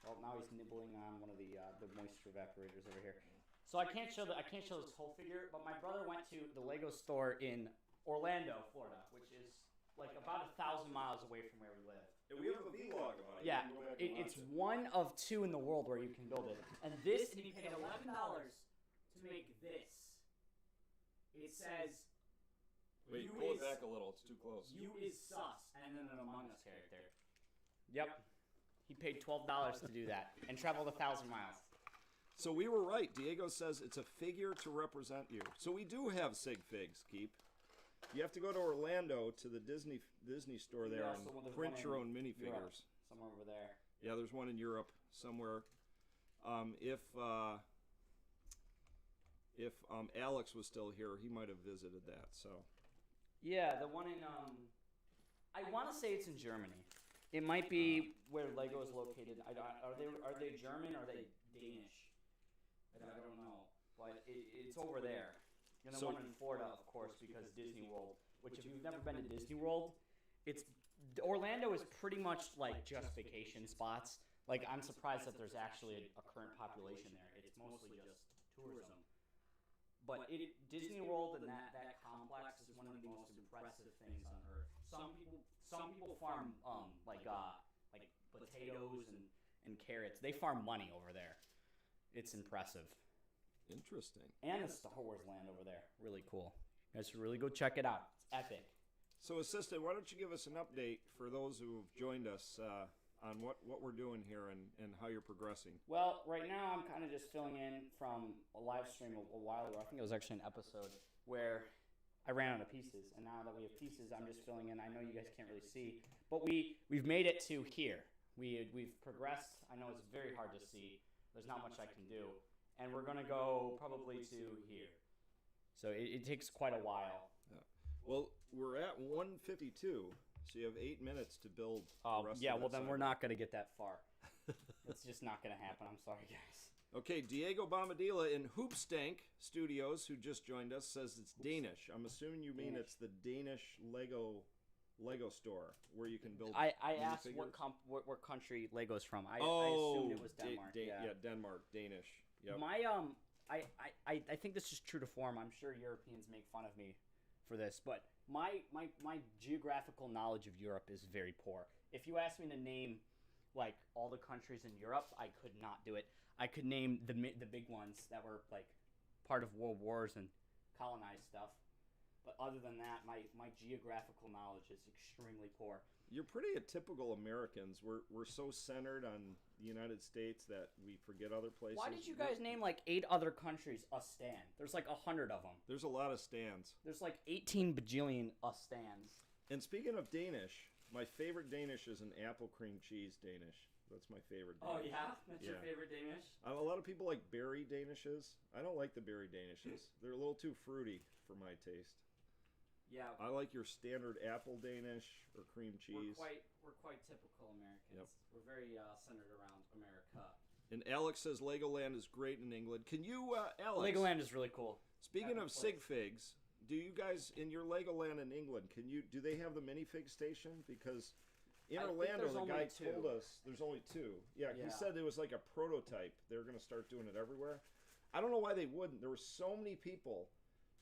Well, now he's nibbling on one of the moisture evaporators over here. So I can't show this whole figure, but my brother went to the Lego store in Orlando, Florida, which is like about 1,000 miles away from where we live. And we have a vlog about it. Yeah, it's one of two in the world where you can build it. And he paid $11 to make this. It says, wait, pull it back a little. It's too close. You is sus, and then an Among Us character. Yep. He paid $12 to do that and traveled 1,000 miles. So we were right. Diego says it's a figure to represent you. So we do have sig figs, Keep. You have to go to Orlando to the Disney store there and print your own minifigures. Europe, somewhere over there. Yeah, there's one in Europe somewhere. If Alex was still here, he might have visited that. So. Yeah, the one in I want to say it's in Germany. It might be where Lego is located. Are they German or are they Danish? I don't know, but it's over there. And the one in Florida, of course, because Disney World. Which, if you've never been to Disney World, Orlando is pretty much like just vacation spots. Like, I'm surprised that there's actually a current population there. It's mostly just tourism. But Disney World and that complex is one of the most impressive things on Earth. Some people farm like potatoes and carrots. They farm money over there. It's impressive. Interesting. And the Star Wars land over there. Really cool. You guys should really go check it out. It's epic. So, Assistant, why don't you give us an update for those who have joined us on what we're doing here and how you're progressing? Well, right now I'm kind of just filling in from a live stream a while ago. I think it was actually an episode where I ran out of pieces. And now that we have pieces, I'm just filling in. I know you guys can't really see. But we've made it to here. We've progressed. I know it's very hard to see. There's not much I can do. And we're going to go probably to here. So it takes quite a while. Yeah. Well, we're at 1:52, so you have 8 minutes to build the rest yeah, of well, that then we're side. not going to get that far. It's just not going to happen. I'm sorry, guys. Okay, Diego Bombadilla in Hoopstank Studios, who just joined us, says it's Danish. I'm assuming you mean it's the Danish Lego store where you can build I asked minifigures? what country Lego's from. I assumed it was Denmark. Yeah, Denmark, Danish. Yep. I think this is true to form. I'm sure Europeans make fun of me for this, but my geographical knowledge of Europe is very poor. If you ask me to name like all the countries in Europe, I could not do it. I could name the big ones that were like part of world wars and colonized stuff. But other than that, my geographical knowledge is extremely poor. You're pretty atypical Americans. We're so centered on the United States that we forget other places. Why did you guys name like 8 other countries a stan? There's like 100 of them. There's a lot of stands. There's like 18 bajillion stands. And speaking of Danish, my favorite Danish is an apple cream cheese Danish. That's my favorite Danish. Oh, yeah? That's your favorite Danish? A lot of people like berry Danishes. I don't like the berry Danishes. They're a little too fruity for my taste. Yeah. I like your standard apple Danish or cream cheese. We're quite typical Americans. Yep. We're very centered around America. And Alex says Legoland is great in England. Can you, Alex? Legoland is really cool. Speaking of sig figs, do you guys in your Legoland in England? Do they have the minifig station? Because in Orlando, the guy told us there's only 2. Yeah, he said it was like a prototype. They're going to start doing it everywhere. I don't know why they wouldn't. There were so many people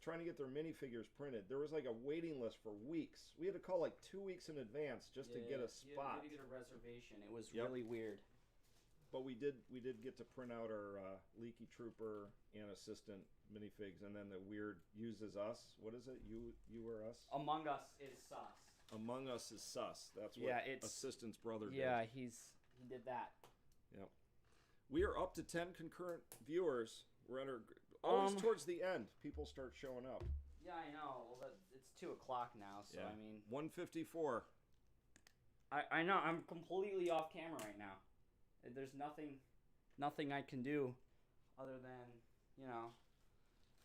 trying to get their minifigures printed. There was like a waiting list for weeks. We had to call like 2 weeks in advance just to get a spot. You had to get a reservation. It was really weird. But we did get to print out our Leaky Trooper and Assistant minifigs, and then the weird uses us. What is it? You or us? Among Us is sus. Among Us is sus. That's what Assistant's brother did. Yeah, he did that. Yep. We are up to 10 concurrent viewers. We're at always towards the end. People start showing up. Yeah, I know. Well, it's 2 o'clock now, so I mean. 1:54. I know. I'm completely off camera right now. There's nothing I can do other than,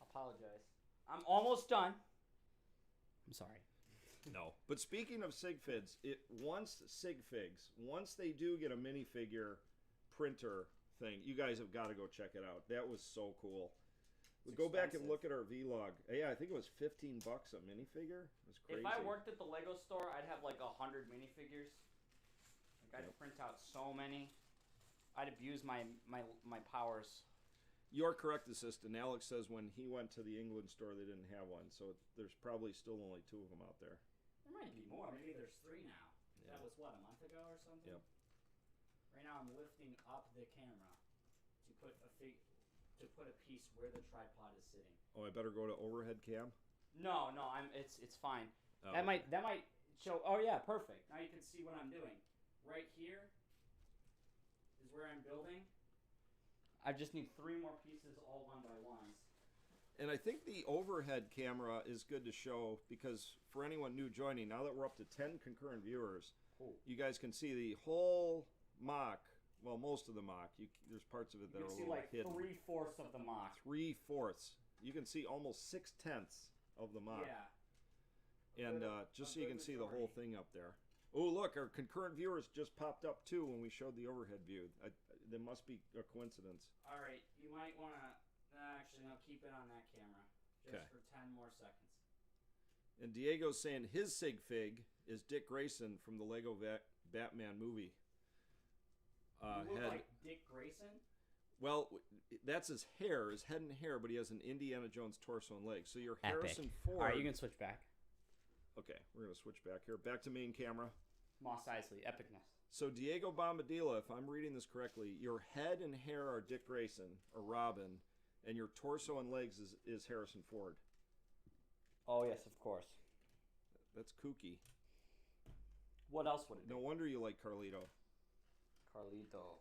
apologize. I'm almost done. I'm sorry. No. But speaking of Sigfigs, once they do get a minifigure printer thing, you guys have got to go check it out. That was so cool. We go back and look at our vlog. Yeah, I think it was $15 a minifigure. It was crazy. If I worked at the Lego store, I'd have like 100 minifigures. Like I'd print out so many. I'd abuse my powers. You're correct, Assistant. Alex says when he went to the England store, they didn't have one. So there's probably still only 2 of them out there. There might be more. Maybe there's 3 now. Yeah. That was, what, a month ago or something? Yep. Right now I'm lifting up the camera to put a piece where the tripod is sitting. Oh, I better go to overhead cam? No, it's fine. Oh, that might show. Oh yeah, perfect. Now you can see what I'm doing. Right here is where I'm building. I just need 3 more pieces, all 1 by 1s. And I think the overhead camera is good to show because for anyone new joining, now that we're up to 10 concurrent viewers, you guys can see the whole MOC. Well, most of the MOC. There's parts of it that are a little hidden. You can see like 3/4 of the MOC. 3/4. You can see almost 6/10 of the MOC. Yeah. And just so you can see the whole thing up there. Oh, look, our concurrent viewers just popped up too when we showed the overhead view. There must be a coincidence. All right, you might want to actually no, keep it on that camera just for 10 more seconds. And Diego's saying his sig fig is Dick Grayson from the Lego Batman movie. You look like Dick Grayson? Well, that's his hair, his head and hair, but he has an Indiana Jones torso and legs. So you're Harrison Ford. All right, you can switch back. Okay, we're going to switch back here. Back to main camera. Moss Isley, epicness. So Diego Bombadilla, if I'm reading this correctly, your head and hair are Dick Grayson or Robin, and your torso and legs is Harrison Ford. Oh, yes, of course. That's kooky. What else would it be? No wonder you like Carlito. Carlito.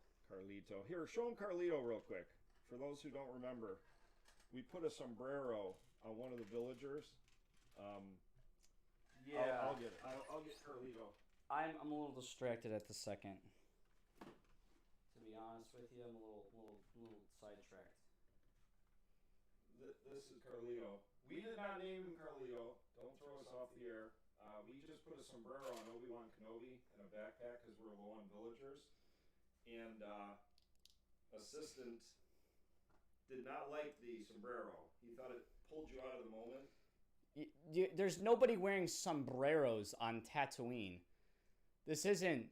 Here, show him Carlito real quick. For those who don't remember, we put a sombrero on one of the villagers. Yeah. I'll get it. I'll get Carlito. I'm a little distracted at the second. To be honest with you, I'm a little sidetracked. This is Carlito. We did not name him Carlito. Don't throw us off the air. We just put a sombrero on Obi-Wan Kenobi and a backpack because we're low on villagers. And Assistant did not like the sombrero. He thought it pulled you out of the moment. There's nobody wearing sombreros on Tatooine. This isn't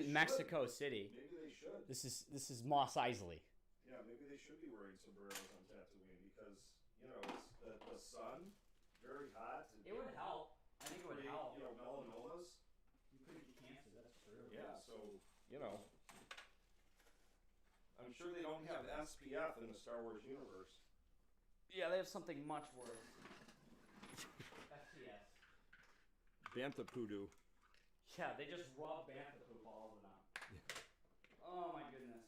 Mexico City. Maybe they should. This is Moss Isley. Yeah, maybe they should be wearing sombreros on Tatooine because it's the sun, very hot. It would help. I think it would help. Melanomas. You couldn't get cancer. That's true. Yeah, so I'm sure they don't have SPF in the Star Wars universe. Yeah, they have something much worse. FPS. Bantha Poodoo. Yeah, they just rub Bantha poop all over them. Oh my goodness.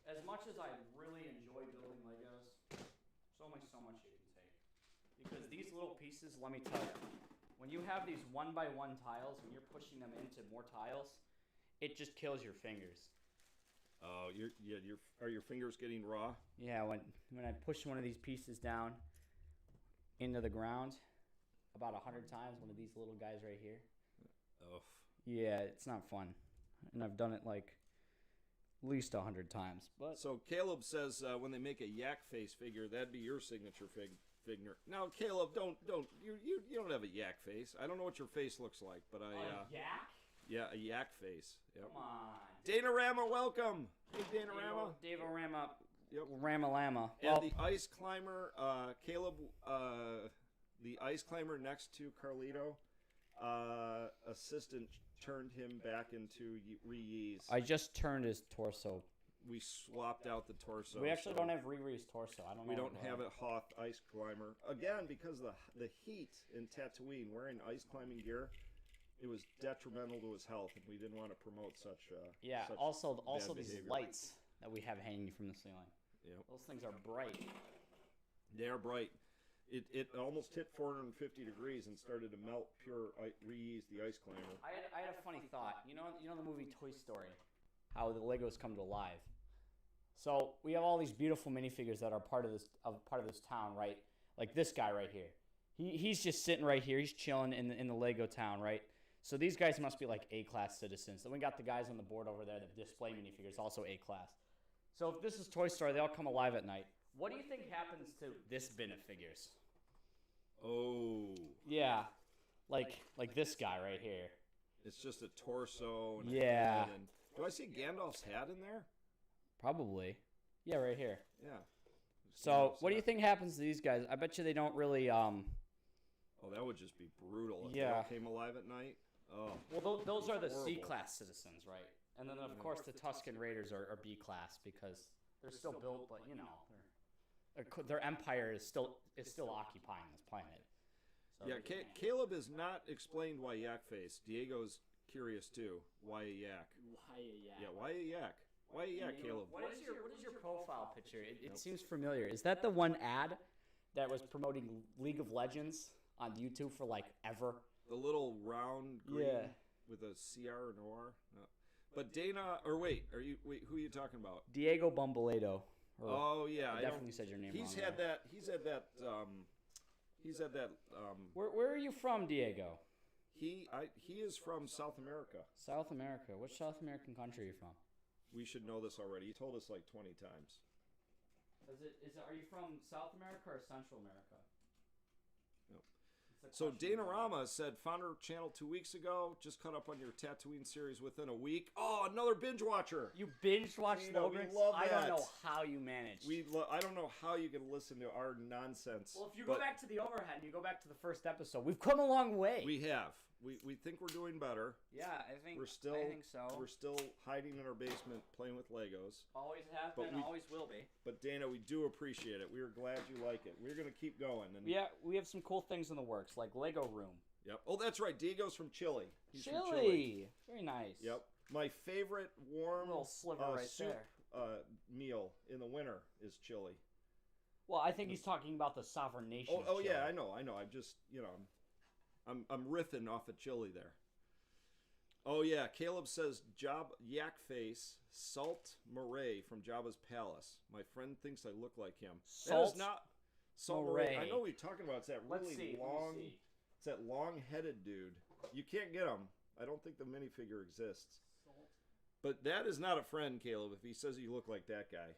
As much as I really enjoy building Legos, there's only so much you can take. Because these little pieces, let me tell you, when you have these 1 by 1 tiles, when you're pushing them into more tiles, it just kills your fingers. Oh, are your fingers getting raw? Yeah, when I push one of these pieces down into the ground about 100 times, one of these little guys right here. Oh. Yeah, it's not fun. And I've done it like at least 100 times. But So Caleb says when they make a yak face figure, that'd be your signature figure. Now, Caleb, don't you don't have a yak face. I don't know what your face looks like, but yak? yeah, a yak face. Yep. Come on. Dana-rama, welcome. Hey, Dana-rama. Dave-O-Rama. Yep. Rama-Lama. And the ice climber, Caleb, the ice climber next to Carlito, assistant turned him back into Ree's. I just turned his torso. We swapped out the torso. We actually don't have Riri's torso. I don't know. We don't have a Hoth ice climber. Again, because of the heat in Tatooine, wearing ice climbing gear, it was detrimental to his health, and we didn't want to promote such. Such also bad these behavior. lights that we have hanging from the ceiling. Yep. Those things are bright. They are bright. It almost hit 450 degrees and started to melt pure Ree's, the ice climber. I had a funny thought. You know the movie Toy Story, how the Legos come to life. So we have all these beautiful minifigures that are part of this town, right? Like this guy right here. He's just sitting right here. He's chilling in the Lego town, right? So these guys must be like A-class citizens. Then we got the guys on the board over there that display minifigures, also A-class. So if this is Toy Story, they all come alive at night. What do you think happens to this bin of figures? Oh. Yeah, like this guy right here. It's just a torso. And Yeah. A head and, do I see Gandalf's hat in there? Probably. Yeah, right here. Yeah. So, what do you think happens to these guys? I bet you they don't really. Oh, that would just be brutal if they Yeah. all came alive at night. Oh. Well, those are the Horrible. C-class citizens, right? And then, of course, the Tusken Raiders are B-class because they're still built, but their empire is still occupying this planet. So Yeah, Caleb has not explained why yak face. Diego's curious too. Why a yak? Why a yak? Yeah, why a yak? Why a yak, Caleb? What is your profile picture? It seems familiar. Is that the one ad that was promoting League of Legends on YouTube for like ever? The little round green with a CR and OR? No. But Dana, or wait, who are you talking about? Diego Bumbledo. Oh yeah, I definitely said your name wrong. He's had that. Where are you from, Diego? He is from South America. South America. Which South American country are you from? We should know this already. He told us like 20 times. Are you from South America or Central America? Nope. So Dana-Rama said, found her channel 2 weeks ago. Just caught up on your Tatooine series within a week. Oh, another binge watcher. You binge watched LoBricks? We love that. I don't know how you managed. I don't know how you can listen to our nonsense. Well, if you go back to the overhead and you go back to the first episode, we've come a long way. We have. We think we're doing better. Yeah, I think so. We're still hiding in our basement playing with Legos. Always have been, always will be. But Dana, we do appreciate it. We are glad you like it. We're gonna keep going. And yeah, we have some cool things in the works, like Lego Room. Yep. Oh, that's right. Diego's from Chile. He's Chile. From Chile. Very nice. Yep. My favorite warm little sliver right soup there. Meal in the winter is chili. Well, I think he's talking about the sovereign nation. Oh yeah, I know. I'm just I'm riffing off of Chile there. Oh yeah, Caleb says yak face Salt Murray from Jabba's palace. My friend thinks I look like him. That is not Salt Murray. I know what you're talking about. It's that really long. It's that long-headed dude. You can't get him. I don't think the minifigure exists. But that is not a friend, Caleb. If he says you look like that guy,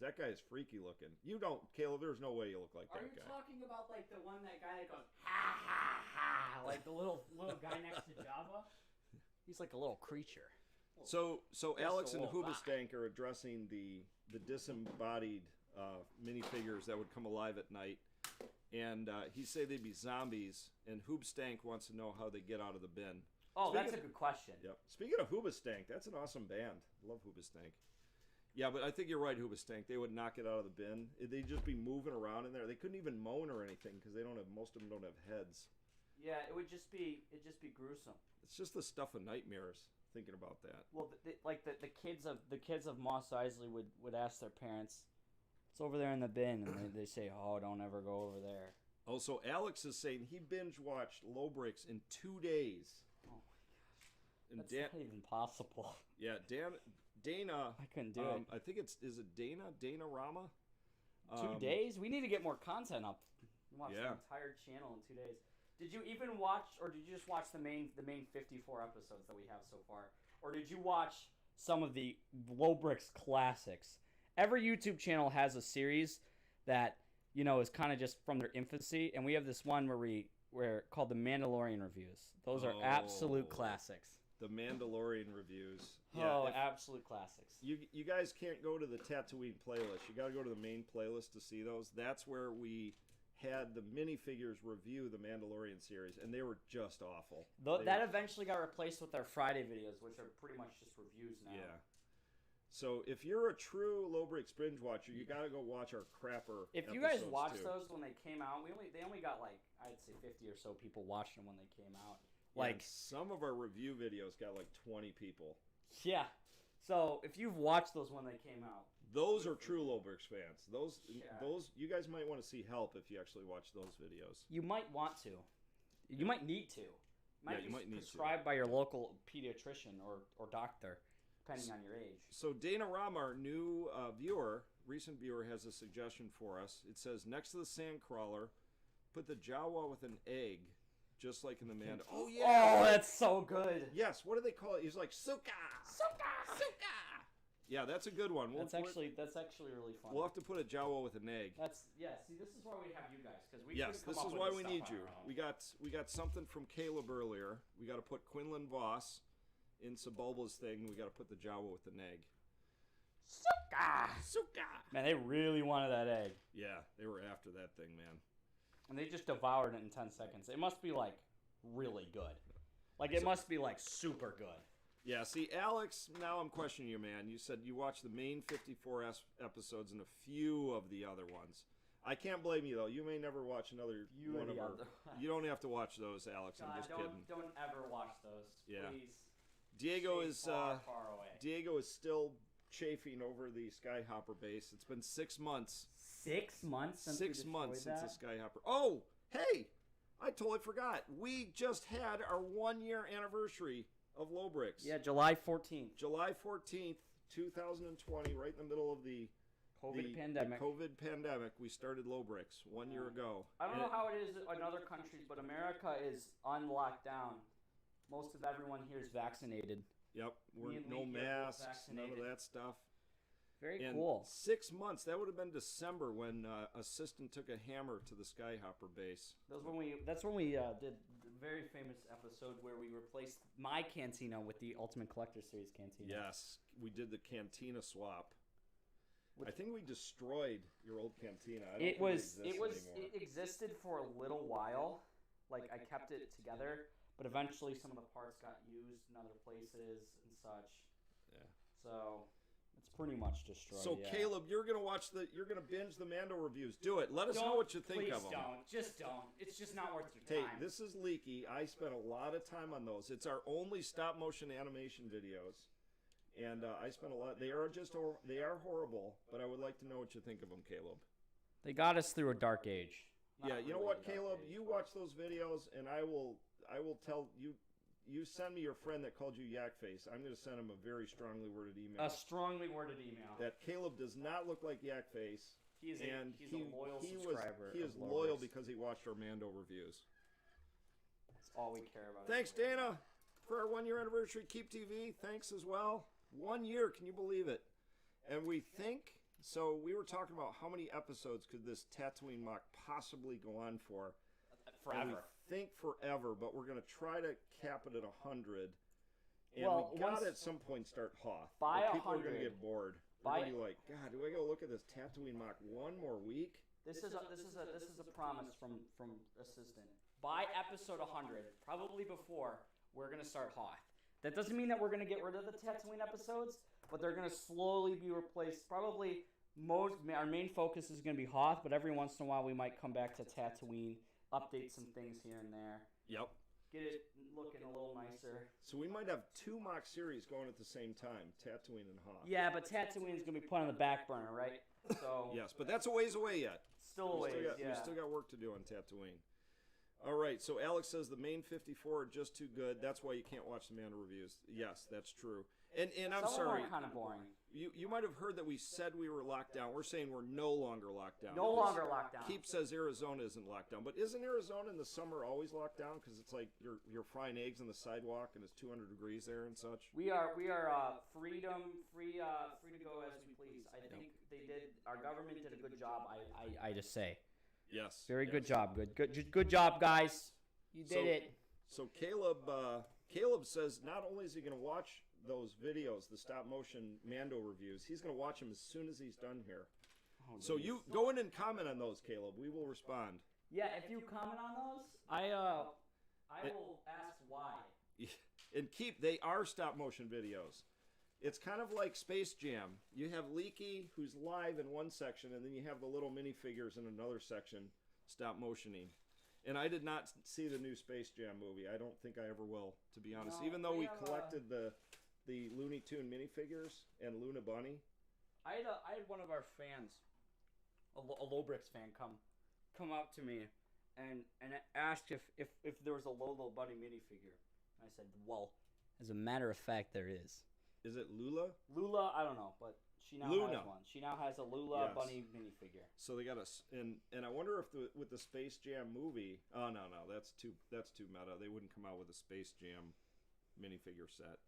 that guy is freaky looking. You don't, Caleb. There's no way you look like that guy. Are you talking about like the that guy that goes ha ha ha, like the little guy next to Jabba? He's like a little creature. So Alex and Hoobastank are addressing the disembodied minifigures that would come alive at night, and he said they'd be zombies. And Hoobastank wants to know how they get out of the bin. Oh, that's a good question. Yep. Speaking of Hoobastank, that's an awesome band. I love Hoobastank. Yeah, but I think you're right, Hoobastank. They would knock it out of the bin. They'd just be moving around in there. They couldn't even moan or anything because most of them don't have heads. Yeah, it'd just be gruesome. It's just the stuff of nightmares thinking about that. Well, the kids of Mos Eisley would ask their parents, "It's over there in the bin," and they say, "Oh, don't ever go over there." Oh, so Alex is saying he binge watched LoBricks in 2 days. Oh my gosh, that's not even possible. Yeah, Dana. I couldn't do it. I think is it Dana-Rama? 2 days? We need to get more content up. Watch the Yeah. entire channel in 2 days. Did you even watch, or did you just watch the main 54 episodes that we have so far, or did you watch some of the LoBricks classics. Every YouTube channel has a series that, you know, is kind of just from their infancy, and we have this one where called the Mandalorian reviews. Those are absolute classics. The Mandalorian reviews. Yeah, absolute classics. You guys can't go to the Tatooine playlist. You got to go to the main playlist to see those. That's where we had the minifigures review the Mandalorian series, and they were just awful. That eventually got replaced with our Friday videos, which are pretty much just reviews now. Yeah. So if you're a true LoBricks binge watcher, you got to go watch our crapper. If you guys watched those when they came out, they only got like, I'd say 50 or so people watched them when they came out. Like some of our review videos got like 20 people. Yeah. So if you've watched those when they came out, those are true LoBricks fans. Those you guys might want to see help if you actually watch those videos. You might want to. You might need to. You might need to. Prescribed by your local pediatrician or doctor, depending on your age. So Dana Ram, our new recent viewer, has a suggestion for us. It says, next to the sand crawler, put the Jawa with an egg. Just like in the Mando. Oh, yeah. Oh, that's so good. Yes. What do they call it? He's like, Suka. Suka. Suka. Yeah, that's a good one. That's actually really fun. We'll have to put a Jawa with an egg. See, this is why we have you guys. Yes, this is why we need you. We got something from Caleb earlier. We got to put Quinlan Voss in Sebulba's thing. We got to put the Jawa with an egg. Suka. Suka. Man, they really wanted that egg. Yeah, they were after that thing, man. And they just devoured it in 10 seconds. It must be, like, really good. Like, it must be, like, super good. Yeah, see, Alex, now I'm questioning you, man. You said you watched the main 54 episodes and a few of the other ones. I can't blame you, though. You may never watch another one of our... You don't have to watch those, Alex. I'm just kidding. Don't ever watch those. Yeah. Please. Diego is far away. Diego is still chafing over the Skyhopper base. It's been 6 months. 6 months since 6 months since the Skyhopper. Oh, hey! I totally forgot. We just had our 1-year anniversary of LoBricks. Yeah, July 14th. July 14th, 2020, right in the middle of the pandemic. The COVID pandemic. We started LoBricks 1 year ago. I don't know how it is in other countries, but America is on lockdown. Most of everyone here is vaccinated. Yep, no masks, none of that stuff. Very cool. 6 months. That would have been December when Assistant took a hammer to the Skyhopper base. That's when we did the very famous episode where we replaced my cantina with the Ultimate Collector Series cantina. Yes, we did the cantina swap. I think we destroyed your old cantina. It existed for a little while. Like, I kept it together, but eventually some of the parts got used in other places and such. Yeah. So it's pretty much destroyed. So Caleb, you're gonna binge the Mando reviews. Do it. Let us know what you think of them. Just don't. It's just not worth your time. Hey, this is Leaky. I spent a lot of time on those. It's our only stop motion animation videos, and I spent a lot. They are horrible, but I would like to know what you think of them, Caleb. They got us through a dark age. Yeah, you know what, Caleb? You watch those videos, and I will tell you. You send me your friend that called you Yak Face. I'm going to send him a very strongly worded email. A strongly worded email. That Caleb does not look like Yak Face. He's a loyal subscriber. He is loyal because he watched our Mando reviews. That's all we care about. Thanks, Dana, for our 1 year anniversary. Keep TV. Thanks as well. 1 year. Can you believe it? And we think, so we were talking about how many episodes could this Tatooine MOC possibly go on for. Forever. Think forever, but we're going to try to cap it at 100. And we got to at some point start Hoth. By 100. People are going to get bored. They're going to be like, God, do I go look at this Tatooine MOC one more week? This is a promise from Assistant. By episode 100, probably before, we're going to start Hoth. That doesn't mean that we're going to get rid of the Tatooine episodes, but they're going to slowly be replaced. Probably our main focus is going to be Hoth, but every once in a while we might come back to Tatooine. Update some things here and there. Yep. Get it looking a little nicer. So we might have 2 MOC series going at the same time, Tatooine and Hoth. Yeah, but Tatooine's going to be put on the back burner, right? So yes, but that's a ways away yet. Still a ways, We still got work to do on Tatooine. All right, so Alex says the main 54 are just too good. That's why you can't watch the Mando reviews. Yes, that's true. And I'm Some sorry. are kind of boring. You might have heard that we said we were locked down. We're saying we're no longer locked down. No longer locked down. Keep says Arizona isn't locked down, but isn't Arizona in the summer always locked down? Because it's like you're frying eggs on the sidewalk and it's 200 degrees there and such. We are free to go as we please. I think they did. Our government did a good job. I just say. Yes. Very good job. Good job, guys. You did it. So Caleb says not only is he going to watch those videos, the stop motion Mando reviews, he's going to watch them as soon as he's done here. Oh, so you go in and comment on those, Caleb. We will respond. Yeah, if you comment on those, I will ask why. And they are stop motion videos. It's kind of like Space Jam. You have Leaky, who's live in one section, and then you have the little minifigures in another section, stop motioning. And I did not see the new Space Jam movie. I don't think I ever will, to be honest. No, even though we collected the Looney Tune minifigures and Luna Bunny. I had one of our fans, a LoBricks fan, come up to me and asked if there was a Lolo Bunny minifigure. I said, well, as a matter of fact, there is. Is it Lula? Lula, I don't know, but she now Luna. has one. She now has a Lula Bunny minifigure. So they got and I wonder if with the Space Jam movie. Oh no, that's too meta. They wouldn't come out with a Space Jam minifigure set.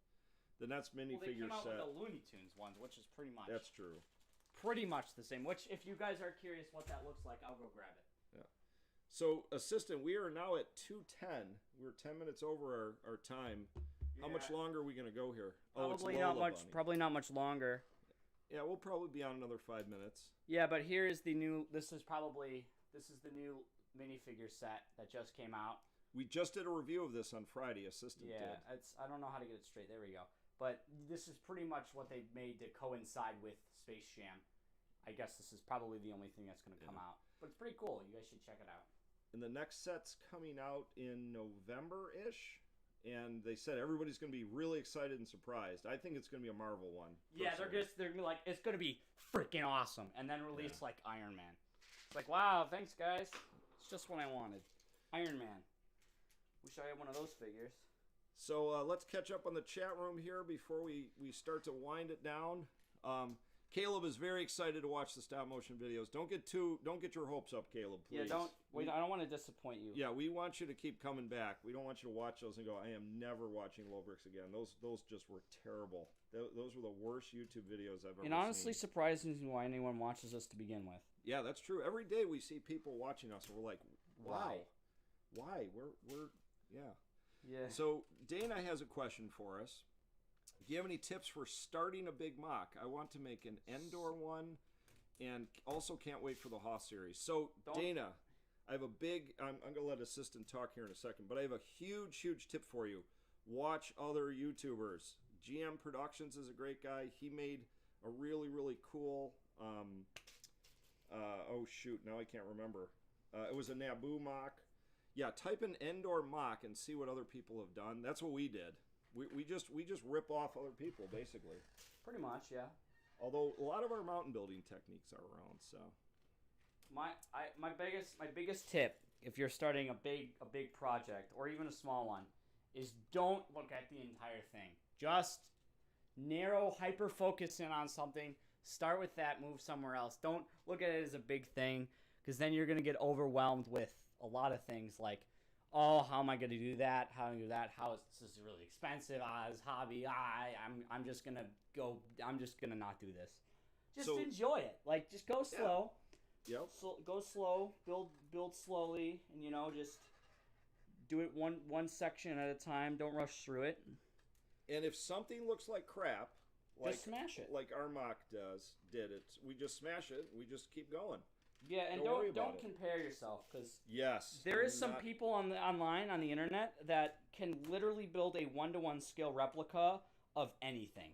The next minifigure set. They came out set. with the Looney Tunes ones, which is pretty much. That's true. Pretty much the same. Which, if you guys are curious what that looks like, I'll go grab it. Yeah. So, assistant, we are now at 2:10. We're 10 minutes over our time. How much longer are we gonna go here? Probably not much. Bunny. Probably not much longer. Yeah, we'll probably be on another 5 minutes. Yeah, but here is the new. This is the new minifigure set that just came out. We just did a review of this on Friday. Assistant did. I don't know how to get it straight. There we go. But this is pretty much what they made to coincide with Space Jam. I guess this is probably the only thing that's going to come out. But it's pretty cool. You guys should check it out. And the next set's coming out in November-ish. And they said everybody's going to be really excited and surprised. I think it's going to be a Marvel one. Yeah, they're gonna be like, it's going to be freaking awesome. And then release like Iron Man. It's like, wow, thanks guys. It's just what I wanted. Iron Man. Wish I had one of those figures. So let's catch up on the chat room here before we start to wind it down. Caleb is very excited to watch the stop motion videos. Don't get your hopes up, Caleb, please. Yeah, I don't want to disappoint you. Yeah, we want you to keep coming back. We don't want you to watch those and go, I am never watching LoBricks again. Those just were terrible. Those were the worst YouTube videos I've ever seen. And honestly surprises me why anyone watches us to begin with. Yeah, that's true. Every day we see people watching us and we're like, wow. Why? We're yeah. Yeah. So Dana has a question for us. Do you have any tips for starting a big mock? I want to make an Endor one, and also can't wait for the Hoth series. So Dana, I have a big. I'm going to let assistant talk here in a second, but I have a huge tip for you. Watch other YouTubers. GM Productions is a great guy. He made a really cool. Oh shoot! Now I can't remember. It was a Naboo mock. Yeah, type in Endor mock and see what other people have done. That's what we did. We just rip off other people, basically. Pretty much, yeah. Although a lot of our mountain building techniques are around, so. My biggest tip, if you're starting a big project or even a small one, is don't look at the entire thing. Just narrow, hyper focus in on something. Start with that. Move somewhere else. Don't look at it as a big thing, because then you're gonna get overwhelmed with a lot of things like, oh, how am I going to do that? How do I do that? This is really expensive. This hobby. I'm just going to not do this. Just enjoy it. Like, just go slow. Yeah. Yep. Go slow. Build slowly. And, just do it one section at a time. Don't rush through it. And if something looks like crap, just smash it. Like our mock did it. We just smash it. We just keep going. Yeah, and don't compare yourself, because there is some people online on the internet that can literally build a 1-to-1 scale replica of anything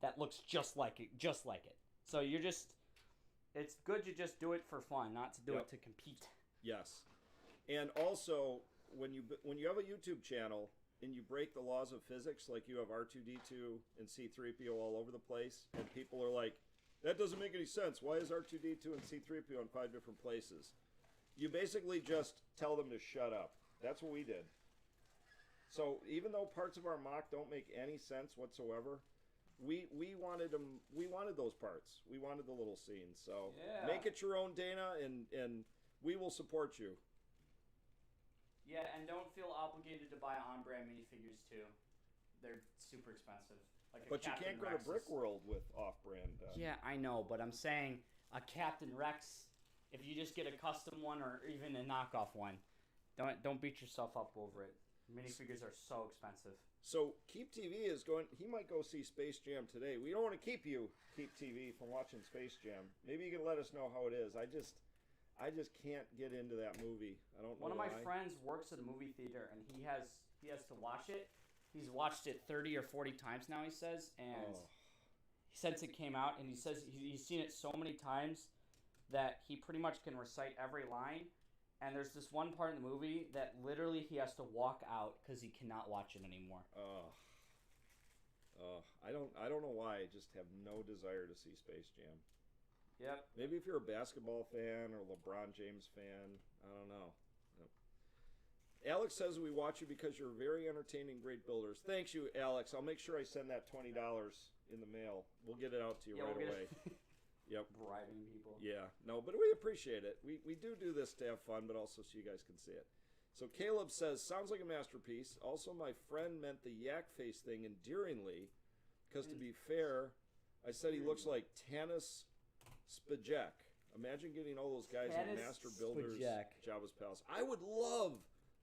that looks just like it. So it's good to just do it for fun, not to do it to compete. Yes, and also when you have a YouTube channel and you break the laws of physics, like you have R2D2 and C3PO all over the place, and people are like, that doesn't make any sense. Why is R2D2 and C3PO in 5 different places? You basically just tell them to shut up. That's what we did. So even though parts of our mock don't make any sense whatsoever, we wanted them. We wanted those parts. We wanted the little scenes. So Yeah. make it your own, Dana, and we will support you. Yeah, and don't feel obligated to buy on-brand minifigures too. They're super expensive. Like a But you Captain can't go to Rex Brick is- World with off-brand. Yeah, I know, but I'm saying a Captain Rex. If you just get a custom one or even a knockoff one, don't beat yourself up over it. Minifigures are so expensive. So Keep TV is going. He might go see Space Jam today. We don't want to keep you, Keep TV, from watching Space Jam. Maybe you can let us know how it is. I just can't get into that movie. I don't know One of my why. friends works at a movie theater, and he has to watch it. He's watched it 30 or 40 times now, he says, and since it came out, and he says he's seen it so many times that he pretty much can recite every line. And there's this one part in the movie that literally he has to walk out because he cannot watch it anymore. I don't know why. I just have no desire to see Space Jam. Yep. Maybe if you're a basketball fan or LeBron James fan, I don't know. Yep. Alex says we watch you because you're very entertaining, great builders. Thanks you, Alex. I'll make sure I send that $20 in the mail. We'll get it out to you right away. Yep. Bribing people. Yeah. No, but we appreciate it. We do this to have fun, but also so you guys can see it. So Caleb says, sounds like a masterpiece. Also, my friend meant the yak face thing endearingly because, to be fair, I said he looks like Tanis Spajek. Imagine getting all those guys in Tanis Master Builders Spajek. Jabba's Palace. I would love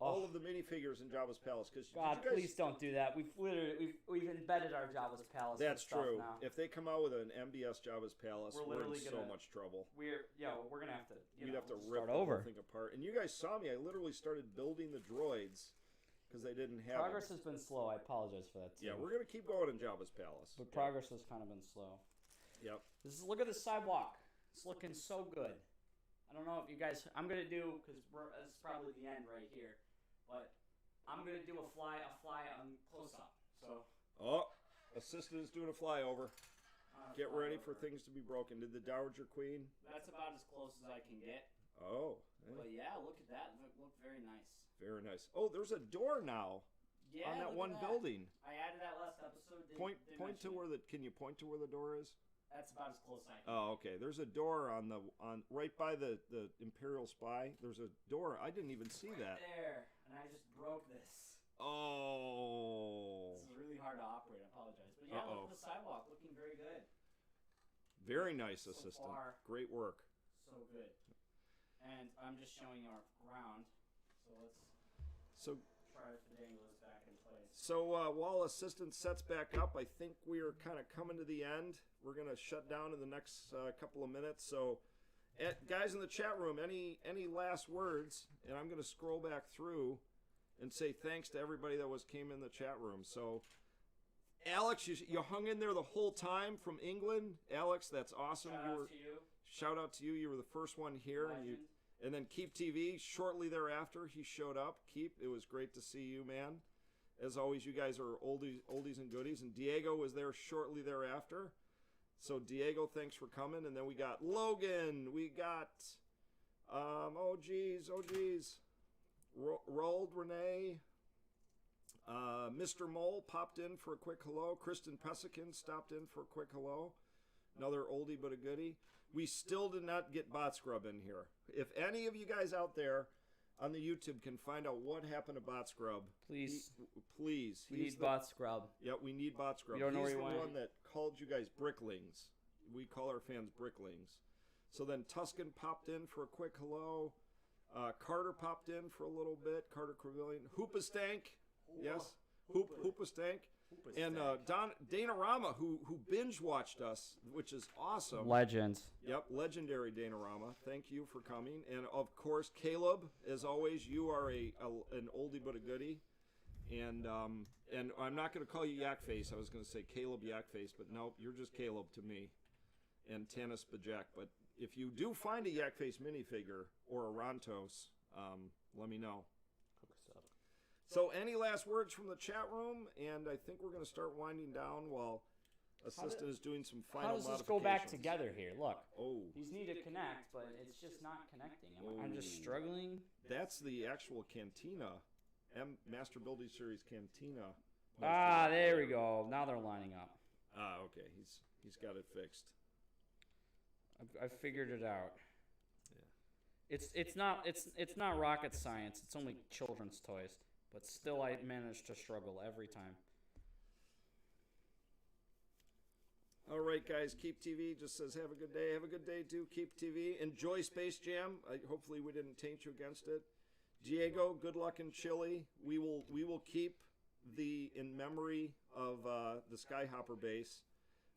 all of the minifigures in Jabba's Palace. God, please don't do that. We've embedded our Jabba's Palace. That's true. Now. If they come out with an MBS Jabba's Palace, we're in so much trouble. We're gonna have to. We'd have to rip the whole thing apart. And you guys saw me. I literally started building the droids because they didn't have progress has been slow. I apologize for that too. Yeah, we're gonna keep going in Jabba's Palace. But progress has kind of been slow. Yep. Look at the sidewalk. It's looking so good. I don't know if you guys. I'm gonna do because this is probably the end right here, but I'm gonna do a fly on close up. So. Oh, assistant is doing a flyover. Get ready for things to be broken. Did the Dowager Queen? That's about as close as I can get. Oh. But yeah, look at that. Look very nice. Very nice. Oh, there's a door now. Yeah, on that one building. I added that last episode. Point to where the. Can you point to where the door is? That's about as close as I can. Oh, okay. There's a door on right by the Imperial Spy. There's a door. I didn't even see that. There, and I just broke this. Oh. This is really hard to operate. I apologize, but yeah, look at the sidewalk, looking very good. Very nice, So assistant. far. Great work. So good. And I'm just showing our ground. So let's try to dangle this back in place. So while assistant sets back up, I think we are kind of coming to the end. We're gonna shut down in the next couple of minutes. So, guys in the chat room, any last words? And I'm gonna scroll back through and say thanks to everybody that came in the chat room. So, Alex, you hung in there the whole time from England. Alex, that's awesome. Shout out to you. You were the first one here, and then Keep TV shortly thereafter. He showed up. Keep, it was great to see you, man. As always, you guys are oldies and goodies. And Diego was there shortly thereafter. So Diego, thanks for coming. And then we got Logan. We got oh geez, Rolled Renee. Mr. Mole popped in for a quick hello. Kristen Pesikin stopped in for a quick hello. Another oldie but a goodie. We still did not get Bot Scrub in here. If any of you guys out there on the YouTube can find out what happened to Bot Scrub, please. We need Bot Scrub. Yeah, we need Bot Scrub. You don't know He's where the he went. one that called you guys bricklings. We call our fans bricklings. So then Tuscan popped in for a quick hello. Carter popped in for a little bit. Carter Crevillian. Hoopastank. Yes. Hoopastank. And Dana Rama, who binge watched us, which is awesome. Legend. Yep, legendary Dana Rama. Thank you for coming. And of course, Caleb, as always, you are an oldie but a goodie. And I'm not going to call you Yakface. I was going to say Caleb Yakface, but no, you're just Caleb to me. And Tanis Bajak. But if you do find a Yakface minifigure or a Rontos, let me know. So any last words from the chat room? And I think we're going to start winding down while assistant is doing some final modifications. How does this go back together here? Look. Oh. These need to connect, but it's just not connecting. I'm just struggling. That's the actual Cantina. Master Building Series Cantina. Ah, there we go. Now they're lining up. Ah, okay. He's got it fixed. I figured it out. Yeah. It's not rocket science. It's only children's toys, but still I manage to struggle every time. All right, guys. Keep TV just says have a good day. Have a good day too. Keep TV. Enjoy Space Jam. Hopefully we didn't taint you against it. Diego, good luck in Chile. We will keep in memory of the Skyhopper base.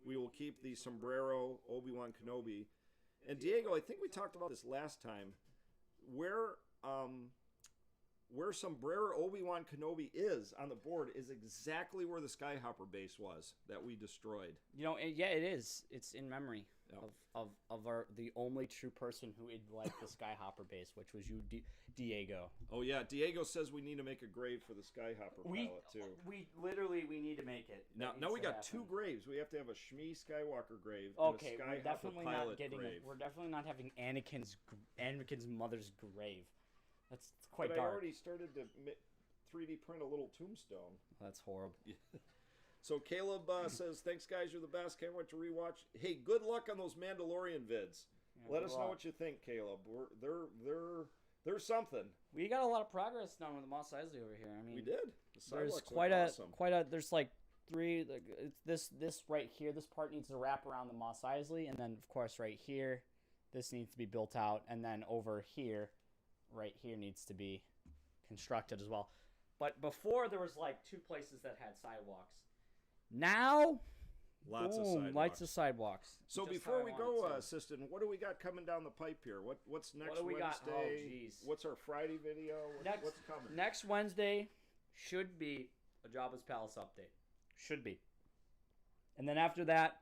We will keep the sombrero Obi-Wan Kenobi. And Diego, I think we talked about this last time. Where sombrero Obi-Wan Kenobi is on the board is exactly where the Skyhopper base was that we destroyed. You know, yeah, it is. It's in memory Yep. of the only true person who would like the Skyhopper base, which was you, Diego. Oh yeah, Diego says we need to make a grave for the Skyhopper pilot too. We need to make it. Now we got two graves. We have to have a Shmi Skywalker grave Okay, and a we're Skyhopper definitely pilot not getting grave. it. We're definitely not having Anakin's mother's grave. That's quite But dark. I already started to 3D print a little tombstone. That's horrible. So Caleb says, "Thanks, guys. You're the best. Can't wait to rewatch. Hey, good luck on those Mandalorian vids. Yeah, Let us know what you think, Caleb. They're something. We got a lot of progress done with the Mos Eisley over here. I mean, We did. The there's sidewalks look awesome. there's like three. Like, this right here. This part needs to wrap around the Mos Eisley, and then of course right here, this needs to be built out, and then over here, right here needs to be constructed as well. But before there was like two places that had sidewalks. Now, Lots boom, of sidewalks. lights of sidewalks. So Just before how I we want go, it to. Assistant, what do we got coming down the pipe here? What's next do we Wednesday? got? Oh, jeez. What's our Friday video? What's coming? Next Wednesday should be a Jabba's Palace update. Should be. And then after that,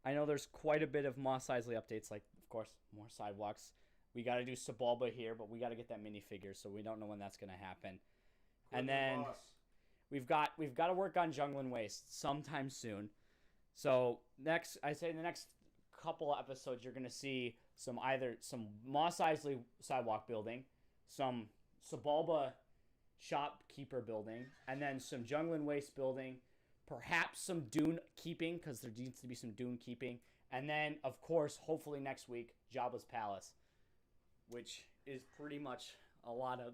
I know there's quite a bit of Mos Eisley updates, like, of course, more sidewalks. We got to do Sebulba here, but we got to get that minifigure, so we don't know when that's going to happen. And then we've got to work on Jungling Waste sometime soon. So I'd say in the next couple episodes, you're going to see some Mos Eisley sidewalk building, some Sebulba shopkeeper building, and then some Jungling Waste building, perhaps some dune keeping, because there needs to be some dune keeping, and then, of course, hopefully next week, Jabba's Palace, which is pretty much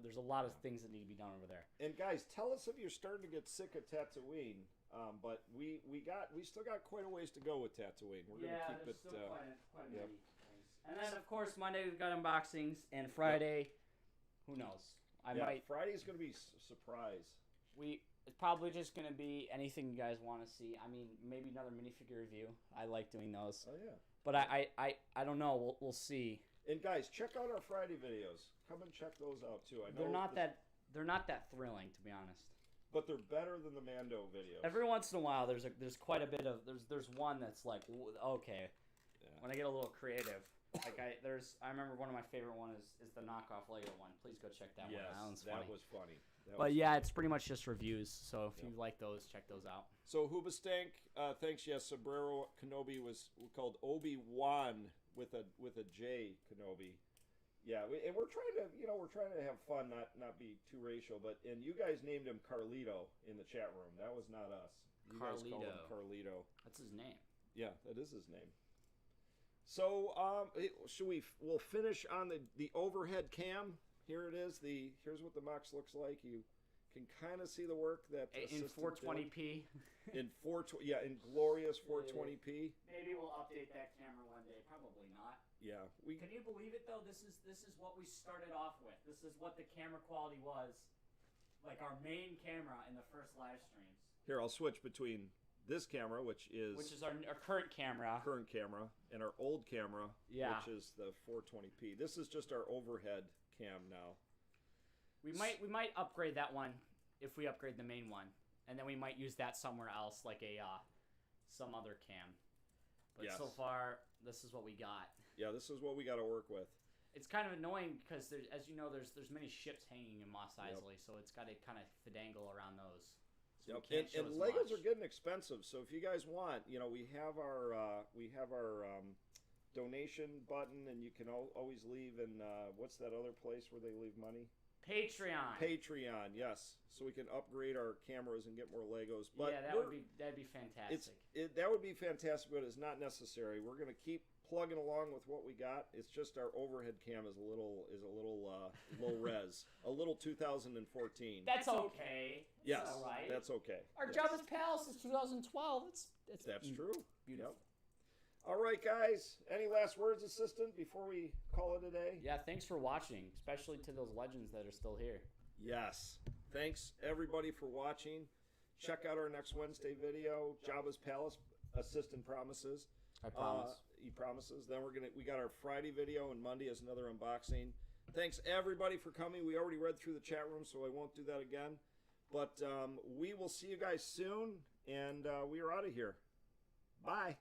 there's a lot of things that need to be done over there. And guys, tell us if you're starting to get sick of Tatooine. But we still got quite a ways to go with Tatooine. We're gonna keep it. Still quite many things. And then, of course, Monday we've got unboxings, and Friday, who knows? Friday's gonna be surprise. It's probably just gonna be anything you guys want to see. I mean, maybe another minifigure review. I like doing those. Oh yeah. But I don't know. We'll see. And guys, check out our Friday videos. Come and check those out too. I know they're not that thrilling, to be honest. But they're better than the Mando videos. Every once in a while, there's quite a bit of there's one that's like, okay, Yeah. when I get a little creative. Like I remember one of my favorite one is the knockoff Lego one. Please go check that one. That one's funny. That was funny. But yeah, it's pretty much just reviews. So if you like those, check those out. So Hoobastank, thanks. Yes, Sombrero Kenobi was called Obi-Wan with a J Kenobi. Yeah, and we're trying to have fun, not be too racial. And you guys named him Carlito in the chat room. That was not us. You guys called him Carlito. That's his name. Yeah, that is his name. So we'll finish on the overhead cam. Here it is. Here's what the MOC looks like. You can kind of see the work that in 420p. in glorious 420p. Maybe we'll update that camera one day. Probably not. Yeah, Can you believe it though? This is what we started off with. This is what the camera quality was, like our main camera in the first live streams. Here, I'll switch between this camera, which is our current camera, and our old camera, Yeah. which is the 420p. This is just our overhead cam now. We might upgrade that one if we upgrade the main one, and then we might use that somewhere else, like some other cam. But Yes. so far, this is what we got. Yeah, this is what we got to work with. It's kind of annoying because as you know, there's many ships hanging in Mos Eisley, so it's got to kind of finagle around those. So Yep. we can't show And as Legos much. are getting expensive, so if you guys want, we have our donation button, and you can always leave in what's that other place where they leave money? Patreon. Yes, so we can upgrade our cameras and get more Legos. But yeah, that'd be fantastic. That would be fantastic, but it's not necessary. We're gonna keep plugging along with what we got. It's just our overhead cam is a little low res, a little 2014. That's okay. Yes, all right. That's okay. Our Jabba's Palace is 2012. That's true. Beautiful. Yep. All right, guys. Any last words, assistant, before we call it a day? Yeah, thanks for watching, especially to those legends that are still here. Yes. Thanks, everybody, for watching. Check out our next Wednesday video, Jabba's Palace, assistant promises. I promise. He promises. Then we got our Friday video, and Monday is another unboxing. Thanks, everybody, for coming. We already read through the chat room, so I won't do that again. But we will see you guys soon, and we are out of here. Bye.